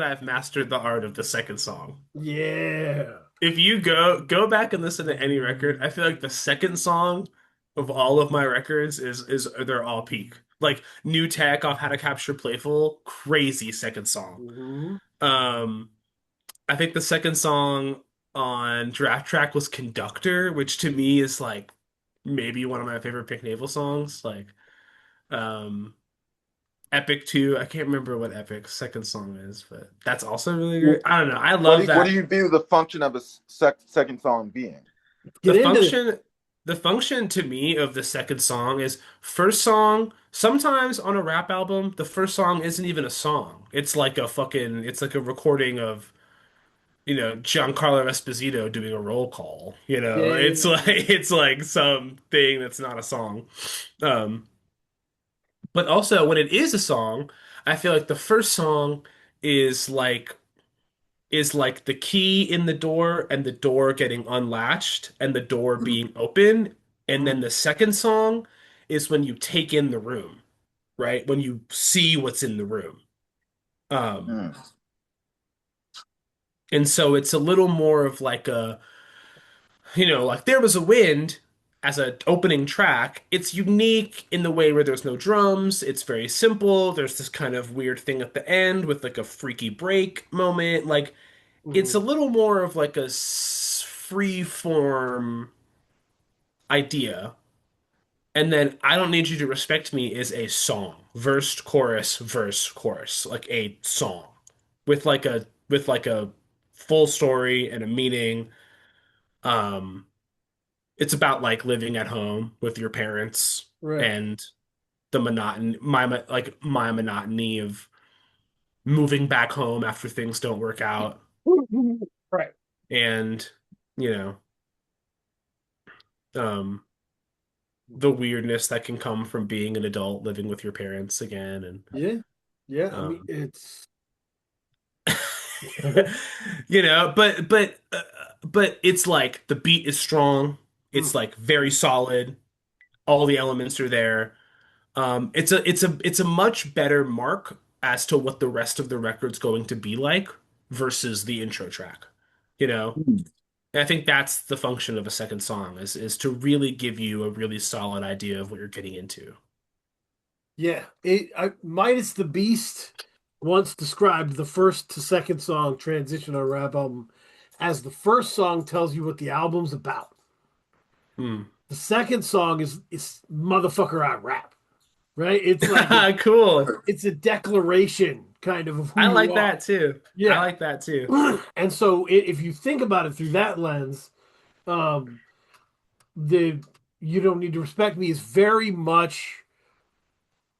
I've mastered the art of the second song. yeah, If you go back and listen to any record, I feel like the second song of all of my records is they're all peak. Like New Tech off How to Capture Playful, crazy second song. mhm. Um, I think the second song on Draft Track was Conductor, which to me is like maybe one of my favorite Pink Navel songs. Like um Epic 2, I can't remember what Epic's second song is, but that's also really great. I don't know. I love What do that. you view the function of a second song being? The Get into this. function the function to me of the second song is first song, sometimes on a rap album, the first song isn't even a song. It's like a recording of Giancarlo Esposito doing a roll call. It's like Yeah, it's like something that's not a song. Um, but also when it is a song, I feel like the first song is like is like the key in the door and the door getting unlatched and the door being open. And then mhm. the second song is when you take in the room, right? When you see what's in the room. Um, Hmm. and so it's a little more of like like There Was a Wind as an opening track. It's unique in the way where there's no drums. It's very simple. There's this kind of weird thing at the end with like a freaky break moment. Like it's Mhm. a little more of like a free form idea. And then I Don't Need You to Respect Me is a song, verse, chorus, like a song with like a full story and a meaning. Um, it's about like living at home with your parents Right. and the my monotony of moving back home after things don't work out Right. and you know um the weirdness that can come from being an adult living with your parents again and Yeah. Yeah. I mean, um it's but it's like the beat is strong, it's like very solid, all the elements are there. It's a much better mark as to what the rest of the record's going to be like versus the intro track you know and I think that's the function of a second song is to really give you a really solid idea of what you're getting into. yeah. Midas the Beast once described the first to second song transition on a rap album as the first song tells you what the album's about. Hmm. The second song is motherfucker I rap. Right? It's like Cool. it's a declaration kind of who I you like are. that too. I Yeah. like that too. And so if you think about it through that lens, um, the you don't need to respect me is very much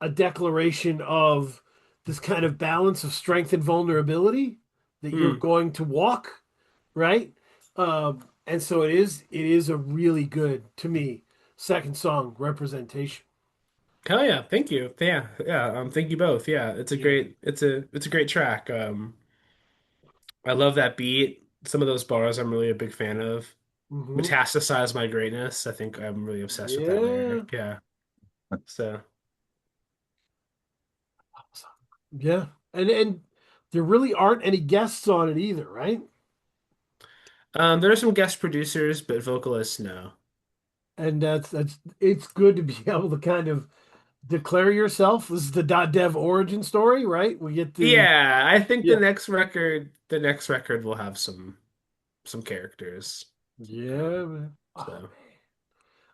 a declaration of this kind of balance of strength and vulnerability that you're Hmm. going to walk, right? And so it is a really good to me second song representation. Hell yeah, thank you. Yeah, yeah. Thank you both. Yeah, Yeah. it's a great track. I love that beat. Some of those bars I'm really a big fan of. Hmm. Metastasize my greatness. I think I'm really obsessed with that Yeah. lyric. Yeah. So, Yeah. And there really aren't any guests on it either, right? there are some guest producers, but vocalists, no. And that's it's good to be able to kind of declare yourself. This is the .dev origin story, right? We get to Yeah, I think yeah. the next record will have some characters. Yeah, man. Oh So, man.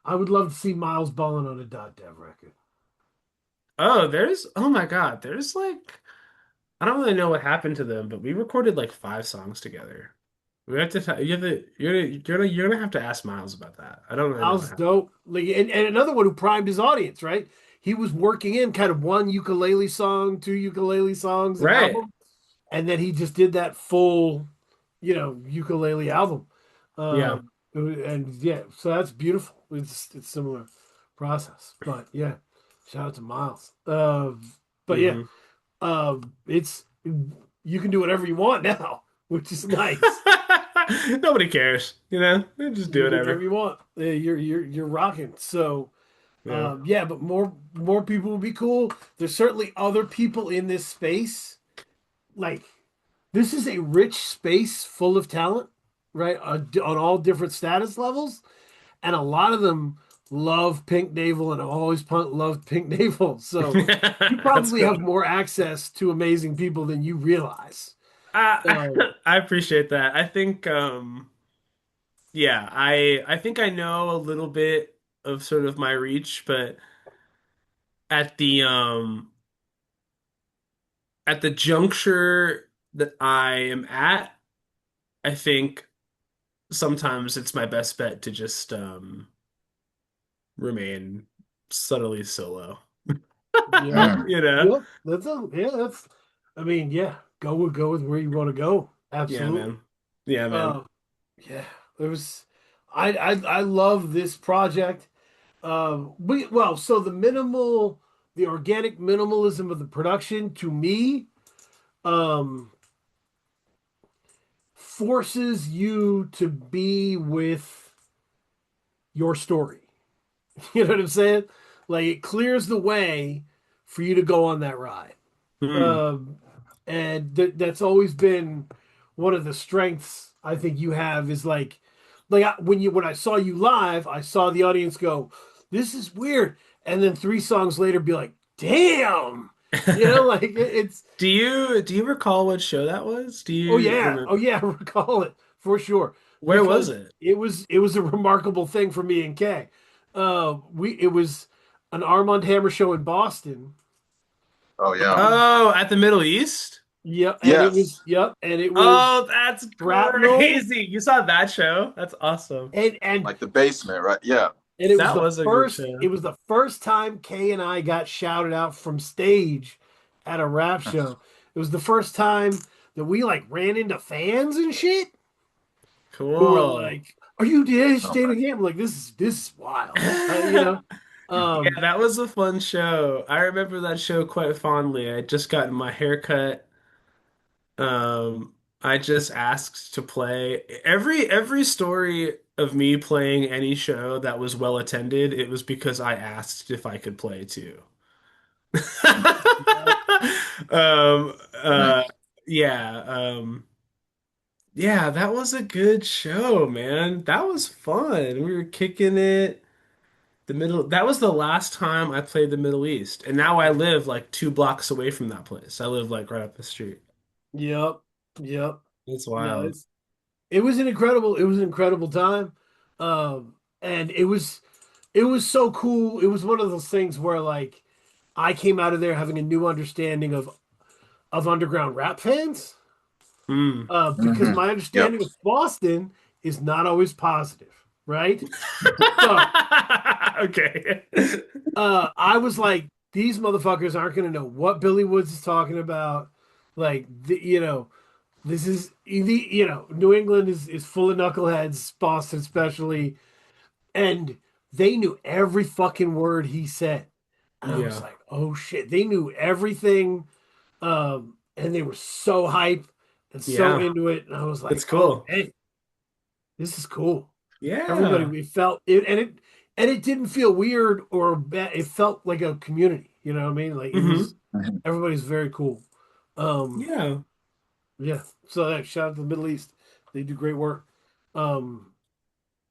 I would love to see Miles Bullen on a .dev record. oh my God, there's like I don't really know what happened to them, but we recorded like 5 songs together. We have to. You have to. You're gonna have to ask Miles about that. I don't really know what Al's happened. dope. Like, and another one who primed his audience, right? He was working in kind of one ukulele song, two ukulele songs an Right. album, and then he just did that full, ukulele album. Yeah. And yeah, so that's beautiful. It's similar process, but yeah, shout out to Miles. But yeah, Hmm. it's you can do whatever you want now, which is nice. Nobody cares. They just You do can do whatever whatever. you want. You're rocking. So Yeah. yeah, but more people would be cool. There's certainly other people in this space. Like this is a rich space full of talent, right? On all different status levels, and a lot of them love Pink Navel, and have always loved Pink Navel. So you That's probably cool. have more access to amazing people than you realize. I Um, I appreciate that. I think yeah, I think I know a little bit of sort of my reach, but at the um at the juncture that I am at, I think sometimes it's my best bet to just remain subtly solo. yep, Mm. You know? yep. That's. I mean, yeah. Go with where you want to go. Yeah, Absolutely. man. Yeah, man. Uh, yeah. It was. I love this project. So the organic minimalism of the production to me, um, forces you to be with your story. You know what I'm saying? Like it clears the way for you to go on that ride. Hmm. Um, and that's always been one of the strengths I think you have is when I saw you live, I saw the audience go, "This is weird," and then three songs later, be like, "Damn," like it's. Do you recall what show that was? Do Oh you yeah, remember? oh yeah, I recall it for sure Where was because it? it was a remarkable thing for me and Kay. We it was an Armand Hammer show in Boston. Oh yeah. Um, Oh, at the Middle East? Yes. and it was Oh, that's shrapnel, crazy. You saw that show? That's awesome. and Like the basement, right? Yeah. it was That the was a good first show. it was the first time Kay and I got shouted out from stage at a rap show. It was the first time that we like ran into fans and shit who were Cool. like, "Are you dead Oh my. standing here?" I'm like, "This is wild," Yeah, Um, that was a fun show. I remember that show quite fondly. I had just gotten my hair cut. I just asked to play every story of me playing any show that was well attended. It was because I asked if I could play too. yeah, Um, uh, Nice. yeah, yeah, that was a good show, man. That was fun. We were kicking it. That was the last time I played the Middle East. And now I live like 2 blocks away from that place. I live like right up the street. yep, yep. It's No, wild. it was an incredible time, and it was so cool. It was one of those things where like I came out of there having a new understanding of underground rap fans, Mm. because Hmm. my Yep. understanding of Boston is not always positive, right? So Okay. I was like, these motherfuckers aren't gonna know what Billy Woods is talking about. Like, this is New England is full of knuckleheads, Boston especially, and they knew every fucking word he said. And I was Yeah. like, oh shit, they knew everything. And they were so hype and so Yeah. into it. And I was It's like, oh cool. hey, this is cool. Everybody, Yeah. we felt it, and it didn't feel weird or bad. It felt like a community. You know what I mean? Like it Hmm. was. Everybody's very cool. Um, Yeah. yeah. So shout out to the Middle East. They do great work. Um,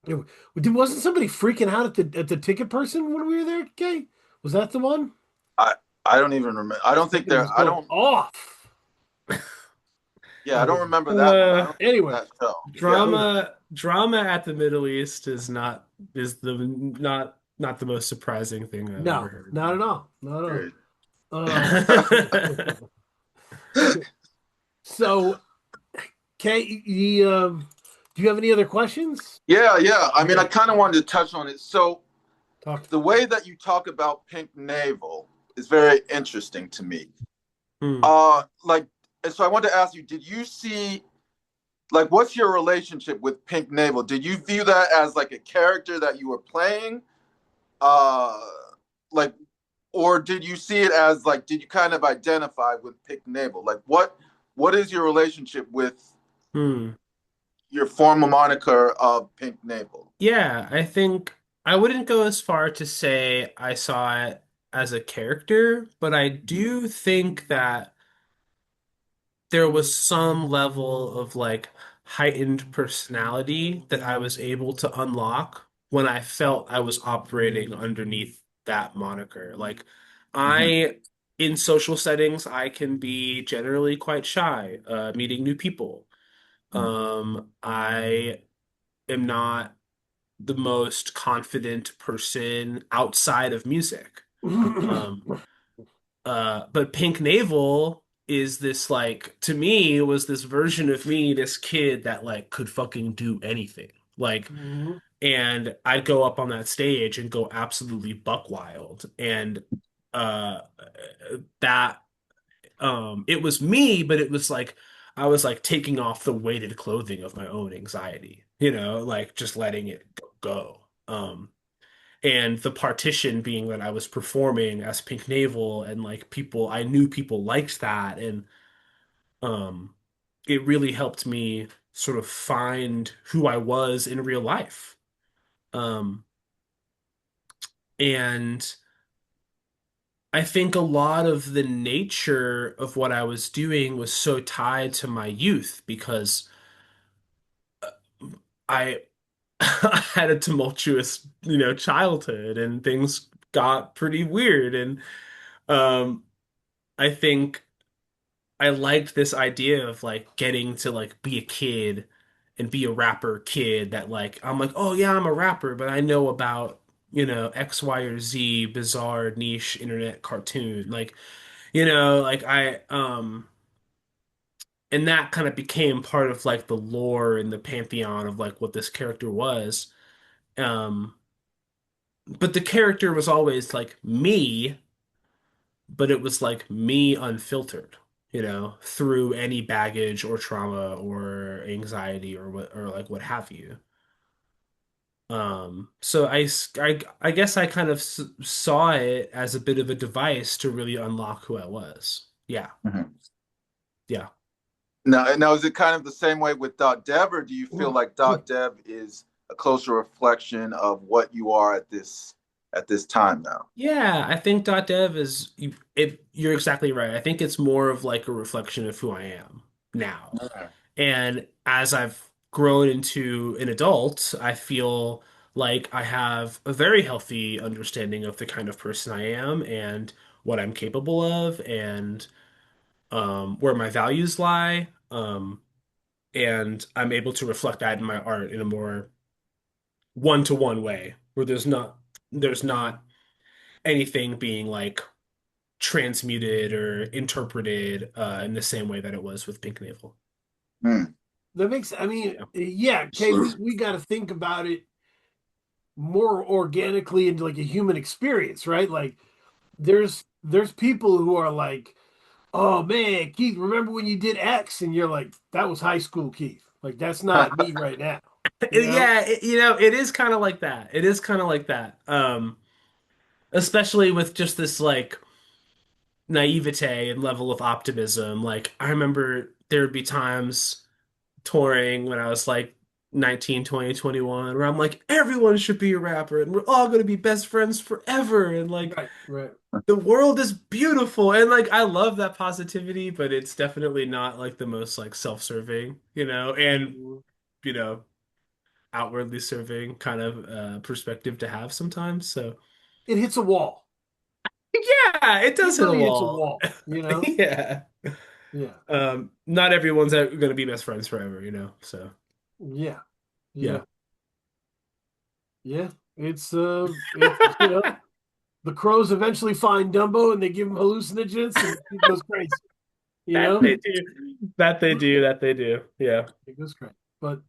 wasn't somebody freaking out at the ticket person when we were there? Okay, was that the one? I I don't even remember. I don't think Something there. was I going don't. off. Yeah, I I don't was remember that one. I Uh, don't remember anyway. that show. Yeah. I was drama at the Middle East is the not the most surprising thing I've ever no, heard. not at all, not at all. Dude. So, Kate, Do you have any other questions? Yeah, yeah. I mean, I Yeah. kind of wanted to touch on it. So Talk. the way that you talk about Pink Navel is very interesting to me. Hmm. Like, and so I wanted to ask you, did you see like what's your relationship with Pink Navel? Did you view that as like a character that you were playing? Uh like or did you see it as like did you kind of identify with Pink Navel? Like what is your relationship with Hmm. your former moniker of Pink Navel? Yeah, I think I wouldn't go as far to say I saw it as a character, but I do think that there was some level of like heightened personality that I was able to unlock when I felt I was operating underneath that moniker. Like Mm-hmm. I, in social settings, I can be generally quite shy, meeting new people. I am not the most confident person outside of music. Um, but Pink Navel is this like to me was this version of me, this kid that like could fucking do anything. Like, Mhm. and I'd go up on that stage and go absolutely buck wild. And uh that it was me, but it was like I was like taking off the weighted clothing of my own anxiety, like just letting it go. And the partition being that I was performing as Pink Navel and like people I knew people liked that and um it really helped me sort of find who I was in real life. Um and I think a lot of the nature of what I was doing was so tied to my youth because I I had a tumultuous, childhood and things got pretty weird and um I think I liked this idea of like getting to like be a kid and be a rapper kid that like I'm like, oh yeah, I'm a rapper, but I know about, X, Y, or Z bizarre niche internet cartoon. Like and that kind of became part of like the lore and the pantheon of like what this character was. Um, but the character was always like me, but it was like me unfiltered, through any baggage or trauma or anxiety or what or like what have you. So I guess I kind of saw it as a bit of a device to really unlock who I was. Yeah, Mm-hmm. yeah. Now, is it kind of the same way with .dev, or do you feel like .dev is a closer reflection of what you are at this time now? Yeah, I think .dev is you're exactly right. I think it's more of like a reflection of who I am now. Okay. And as I've grown into an adult, I feel like I have a very healthy understanding of the kind of person I am and what I'm capable of and where my values lie. And I'm able to reflect that in my art in a more one-to-one way where there's not anything being like transmuted or interpreted in the same way that it was with Pink Navel. Hmm. That makes, I mean, Yeah. yeah, okay, we got to think about it more organically into like a human experience, right? Like there's people who are like, "Oh man, Keith, remember when you did X?" And you're like, "That was high school, Keith. Like that's not me right now." You know? Yeah, it is kind of like that. It is kind of like that. Especially with just this like naivete and level of optimism. Like I remember there would be times touring when I was like 19, 20, 21, where I'm like, everyone should be a rapper and we're all gonna be best friends forever. And like Right, right. the world is beautiful. And like I love that positivity, but it's definitely not like the most like self-serving, and Mhm. you know, outwardly serving kind of perspective to have sometimes. So It hits a wall. yeah, it It does hit a really hits a wall. wall, you know? Yeah. Yeah. Not everyone's going to be best friends forever, so Yeah. Yeah. yeah. Yeah. It's the crows eventually find Dumbo and they give him hallucinogens and he goes crazy, you That know? they do. That they do. That they do. Yeah. It goes crazy. But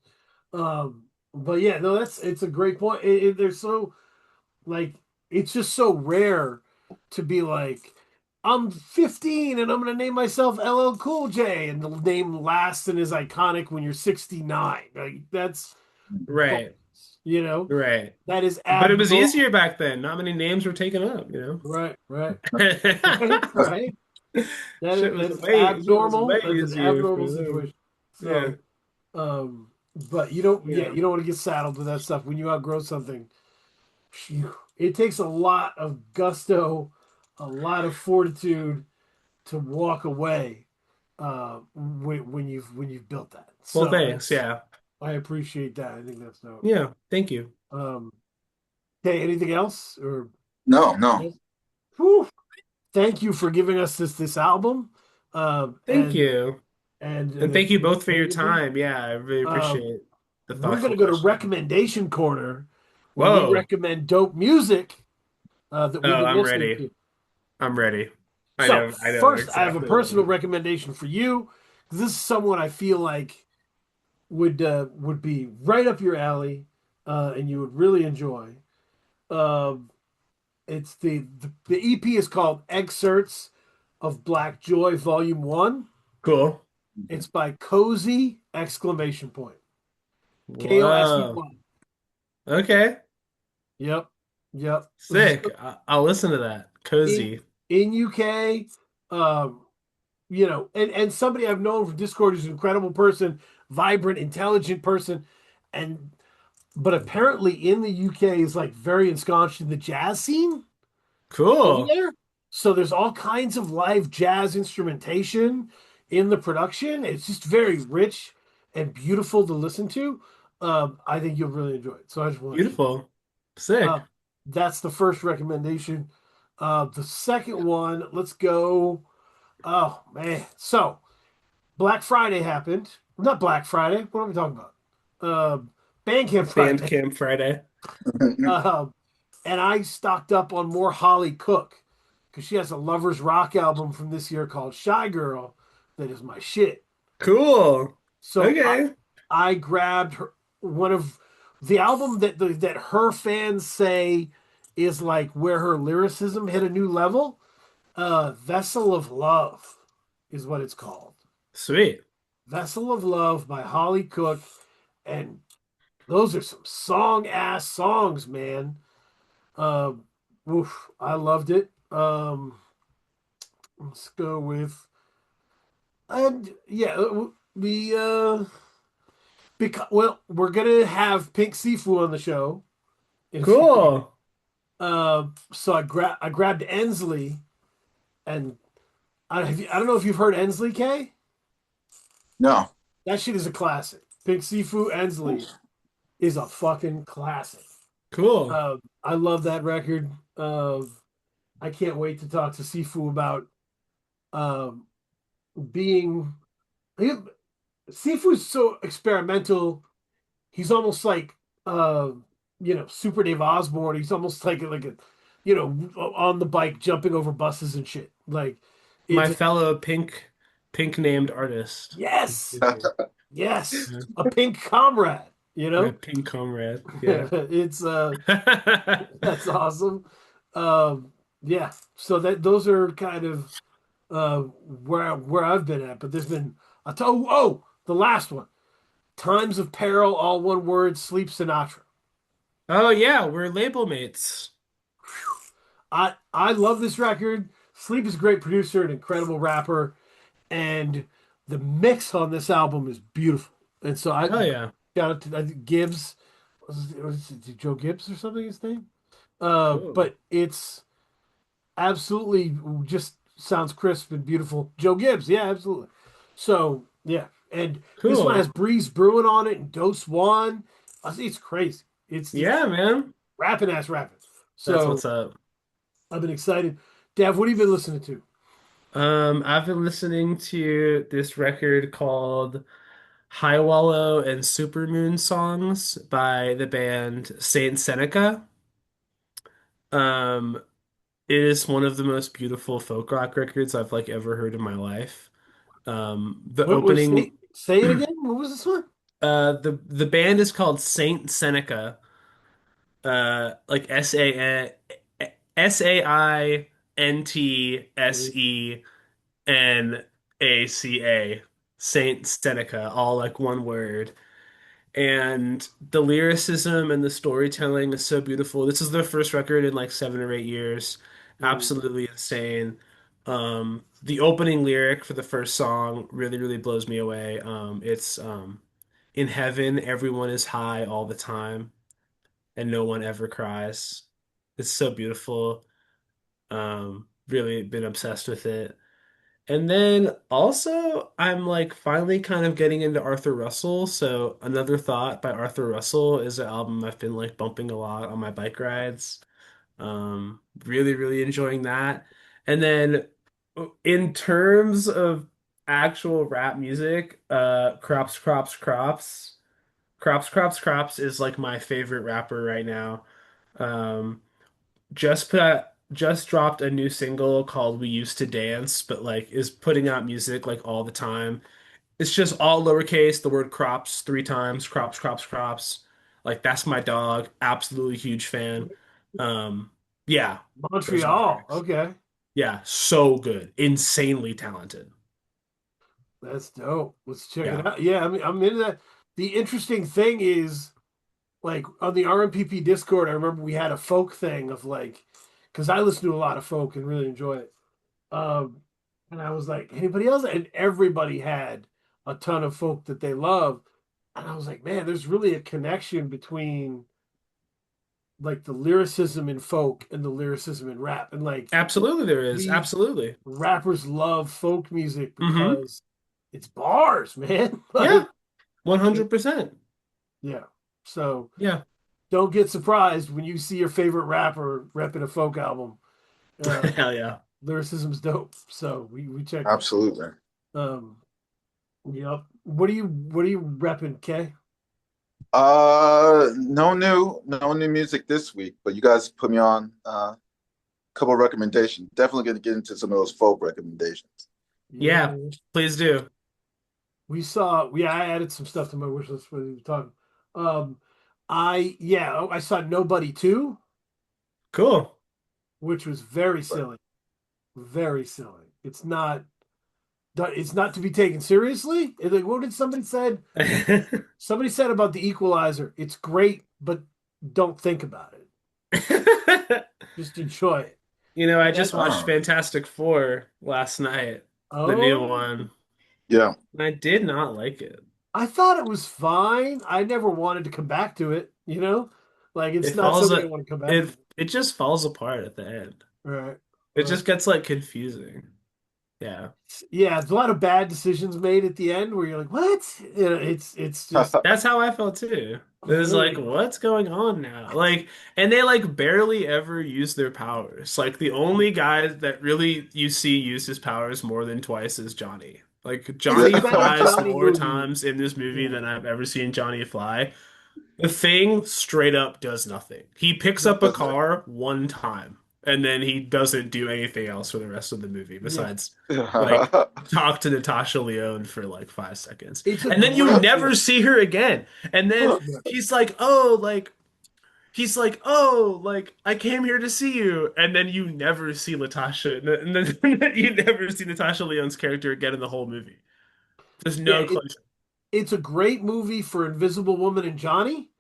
But yeah, no, it's a great point. They're so like it's just so rare to be like, I'm 15 and I'm gonna name myself LL Cool J, and the name lasts and is iconic when you're 69. Like that's Right, bonus, you know, right. that is But it was abnormal. easier back then. Not many names were taken up, you Right, right, know? right, right. That is Shit was way abnormal. That's an easier abnormal for them. situation. Yeah. So, but you don't, yeah, Yeah. you don't want to get saddled with that stuff when you outgrow something. Phew, it takes a lot of gusto, a lot of fortitude to walk away when you've built that. Well, So thanks. that's Yeah. I appreciate that. I think that's dope. Yeah. Thank you. Um, hey, anything else or No, no. whew, thank you for giving us this album. Um, Thank and you. and And thank you it's both for your valuable. time. Yeah, I really Um, appreciate the we're thoughtful gonna go to question. recommendation corner where we Whoa. recommend dope music that we've Oh, been I'm listening ready. to. I'm ready. So I know first, I have a exactly what personal I'm. recommendation for you. This is someone I feel like would be right up your alley, and you would really enjoy. Um, it's the EP is called Excerpts of Black Joy, Volume One. Cool. It's by Cozy exclamation point Whoa. KOSEY. Okay. Yep, yep. Sick. I'll listen to that. In Cozy. in UK, um, you know, and somebody I've known from Discord who's an incredible person, vibrant, intelligent person, and but apparently in the UK is like very ensconced in the jazz scene over Cool. there. So there's all kinds of live jazz instrumentation in the production. It's just very rich and beautiful to listen to. I think you'll really enjoy it. So I just want to share. Beautiful. Sick. Uh, that's the first recommendation. The second one, let's go. Oh man, so Black Friday happened. Not Black Friday. What are we talking about? Bandcamp Friday. Bandcamp Friday. Um, and I stocked up on more Holly Cook because she has a lovers rock album from this year called Shy Girl that is my shit. Cool. So Okay. I grabbed one of the album that her fans say is like where her lyricism hit a new level. Vessel of Love is what it's called. Sweet. Vessel of Love by Holly Cook, and those are some song ass songs, man. Um, oof, I loved it. Let's go with and yeah, we because well, we're gonna have Pink Sifu on the show in a few weeks. Cool. So I grabbed Ensley, and I don't know if you've heard Ensley K. No. That shit is a classic. Pink Sifu Ensley is a fucking classic. Cool. I love that record. I can't wait to talk to Sifu about um, being. Sifu's so experimental. He's almost like Super Dave Osborne. He's almost like a on the bike jumping over buses and shit. Like My it's fellow pink named artist. yes, yes, Yeah. a pink comrade. You My know, pink comrade. Yeah. it's that's awesome. Yeah, so that those are kind of where I've been at, but there's been the last one, Times of Peril, all one word, Sleep Sinatra. Oh yeah, we're label mates. I love this record. Sleep is a great producer, an incredible rapper, and the mix on this album is beautiful. And so I Oh yeah. shout out to I think Gibbs, was it Joe Gibbs or something his name? Cool. But it's absolutely just sounds crisp and beautiful. Joe Gibbs, yeah, absolutely. So yeah, and this one has Cool. Breeze Brewing on it and Dose One. I think it's crazy. It's just Yeah, man. rapping ass rapping. That's So what's up. I've been excited. Dev, what have you been listening to? I've been listening to this record called High Wallow and Supermoon Songs by the band Saint Seneca. Um, it is one of the most beautiful folk rock records I've ever heard in my life. The What was opening, say it again? What was this one? The band is called Saint Seneca. Like Saintseneca, Saint Seneca, all like one word. And the lyricism and the storytelling is so beautiful. This is their first record in like 7 or 8 years. Mm. Absolutely insane. The opening lyric for the first song really, really blows me away. It's in heaven, everyone is high all the time, and no one ever cries. It's so beautiful. Really been obsessed with it. And then also, I'm like finally kind of getting into Arthur Russell. So, Another Thought by Arthur Russell is an album I've been like bumping a lot on my bike rides. Really, really enjoying that. And then, in terms of actual rap music, Crops is like my favorite rapper right now. Um, just dropped a new single called We Used to Dance, but like is putting out music like all the time. It's just all lowercase, the word crops 3 times, crops. Like that's my dog. Absolutely huge fan. Um, yeah, those are my Montreal. picks. Okay. Yeah, so good. Insanely talented. That's dope. Let's check it Yeah. out. Yeah, I mean, I'm into that. The interesting thing is, like on the RMPP Discord, I remember we had a folk thing of like, because I listen to a lot of folk and really enjoy it. Um, and I was like, anybody else? And everybody had a ton of folk that they love. And I was like, man, there's really a connection between like the lyricism in folk and the lyricism in rap. And like Absolutely there is. we Absolutely. rappers love folk music Hmm. because it's bars, man. Yeah, Like, 100%. yeah. So Yeah. don't get surprised when you see your favorite rapper repping a folk album. Uh, Hell yeah. lyricism's dope. So we check that. Absolutely. Um, yep. What are you repping, Kay? No new music this week, but you guys put me on a couple of recommendations. Definitely going to get into some of those folk recommendations. Yeah, Yeah. please do. I added some stuff to my wish list when we were talking. Um, I saw Nobody too, Cool. which was very silly. Very silly. It's not to be taken seriously. It's like what did somebody said? Somebody said about the Equalizer. It's great, but don't think about it. Just enjoy it. I And just watched Oh, Fantastic Four last night, the new oh, one, yeah. and I did not like it. I thought it was fine. I never wanted to come back to it, you know? Like It it's not falls something I a, want to come back to. it just falls apart at the end. Right. It Right. just gets like confusing. Yeah. Yeah, there's a lot of bad decisions made at the end where you're like, what? It's just That's how I felt too. It was like, very what's going on now? Like, and they like barely ever use their powers. Like the only guy that really you see use his powers more than twice is Johnny. Like it's the Johnny best flies Johnny more movie. times in this movie Yeah. than I've ever seen Johnny fly. The Thing straight up does nothing. He picks up a Nothing. car one time and then he doesn't do anything else for the rest of the movie Yeah. besides like talk to Natasha Lyonne for like 5 seconds. It's a And then you great never movie. see her again. And then Yeah. he's like, "Oh, like he's like, "Oh, like I came here to see you." And then you never see Natasha and then you never see Natasha Lyonne's character again in the whole movie. There's Yeah, no closure. it's a great movie for Invisible Woman and Johnny.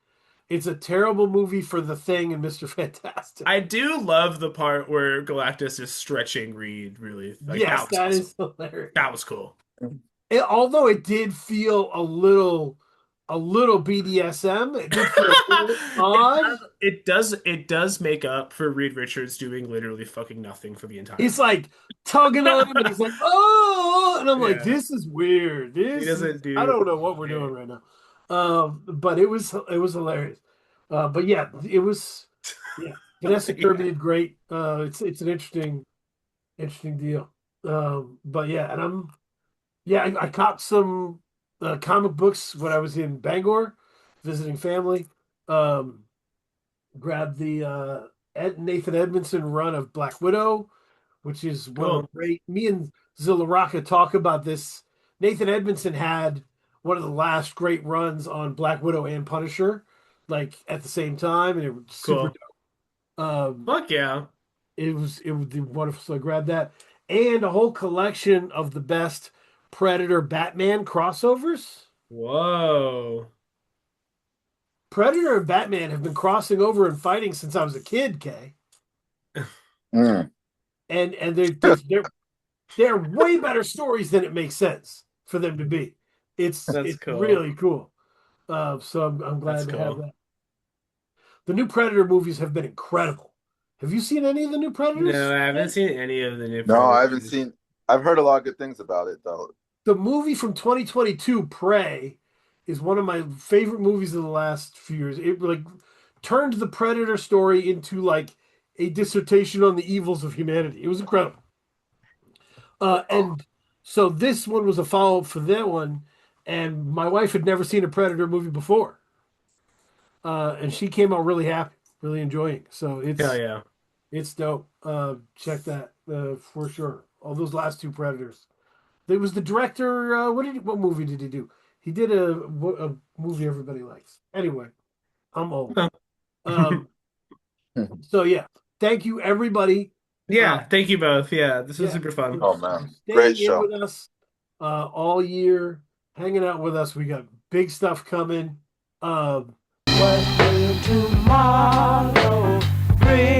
It's a terrible movie for The Thing and Mr. Fantastic. I do love the part where Galactus is stretching Reed, really. Like Yes, that was that awesome. is hilarious. That was cool. Although it did feel a little BDSM, it did feel a little odd. It does make up for Reed Richards doing literally fucking nothing for the entire He's movie. like tugging on him and he's like, oh, and I'm like, Yeah. this is weird. He This is doesn't I do don't know what we're doing right now. But it was hilarious. But yeah, it was yeah. Vanessa Kirby yeah. did great. It's an interesting deal. But yeah, and I caught some comic books when I was in Bangor visiting family. Um, grabbed the Nathan Edmondson run of Black Widow, which is one of the Cool. great. Me and Zilla Rocca talk about this. Nathan Edmondson had one of the last great runs on Black Widow and Punisher, like at the same time, and it was super Cool. dope. Fuck yeah. It was wonderful. So I grabbed that and a whole collection of the best Predator Batman crossovers. Whoa. Predator and Batman have been crossing over and fighting since I was a kid, Kay. Mm. And they're way better stories than it makes sense for them to be. It's That's cool. really cool. So I'm glad That's to have cool. that. The new Predator movies have been incredible. Have you seen any of the new Predators? No, I haven't seen any of the new No, I haven't Predators. seen. I've heard a lot of good things about it though. The movie from 2022, Prey, is one of my favorite movies of the last few years. It like turned the Predator story into like a dissertation on the evils of humanity. It was incredible. And so this one was a follow-up for that one, and my wife had never seen a Predator movie before. And she came out really happy, really enjoying it. So Hell yeah. it's dope. Check that for sure. All those last two Predators. There was the director. What movie did he do? He did a movie everybody likes. Anyway, I'm old. Um, so yeah, thank you everybody. Yeah, thank you both. Yeah, this was Yeah, super fun. Oh man, staying great in show. with us all year, hanging out with us. We got big stuff coming. What will tomorrow bring?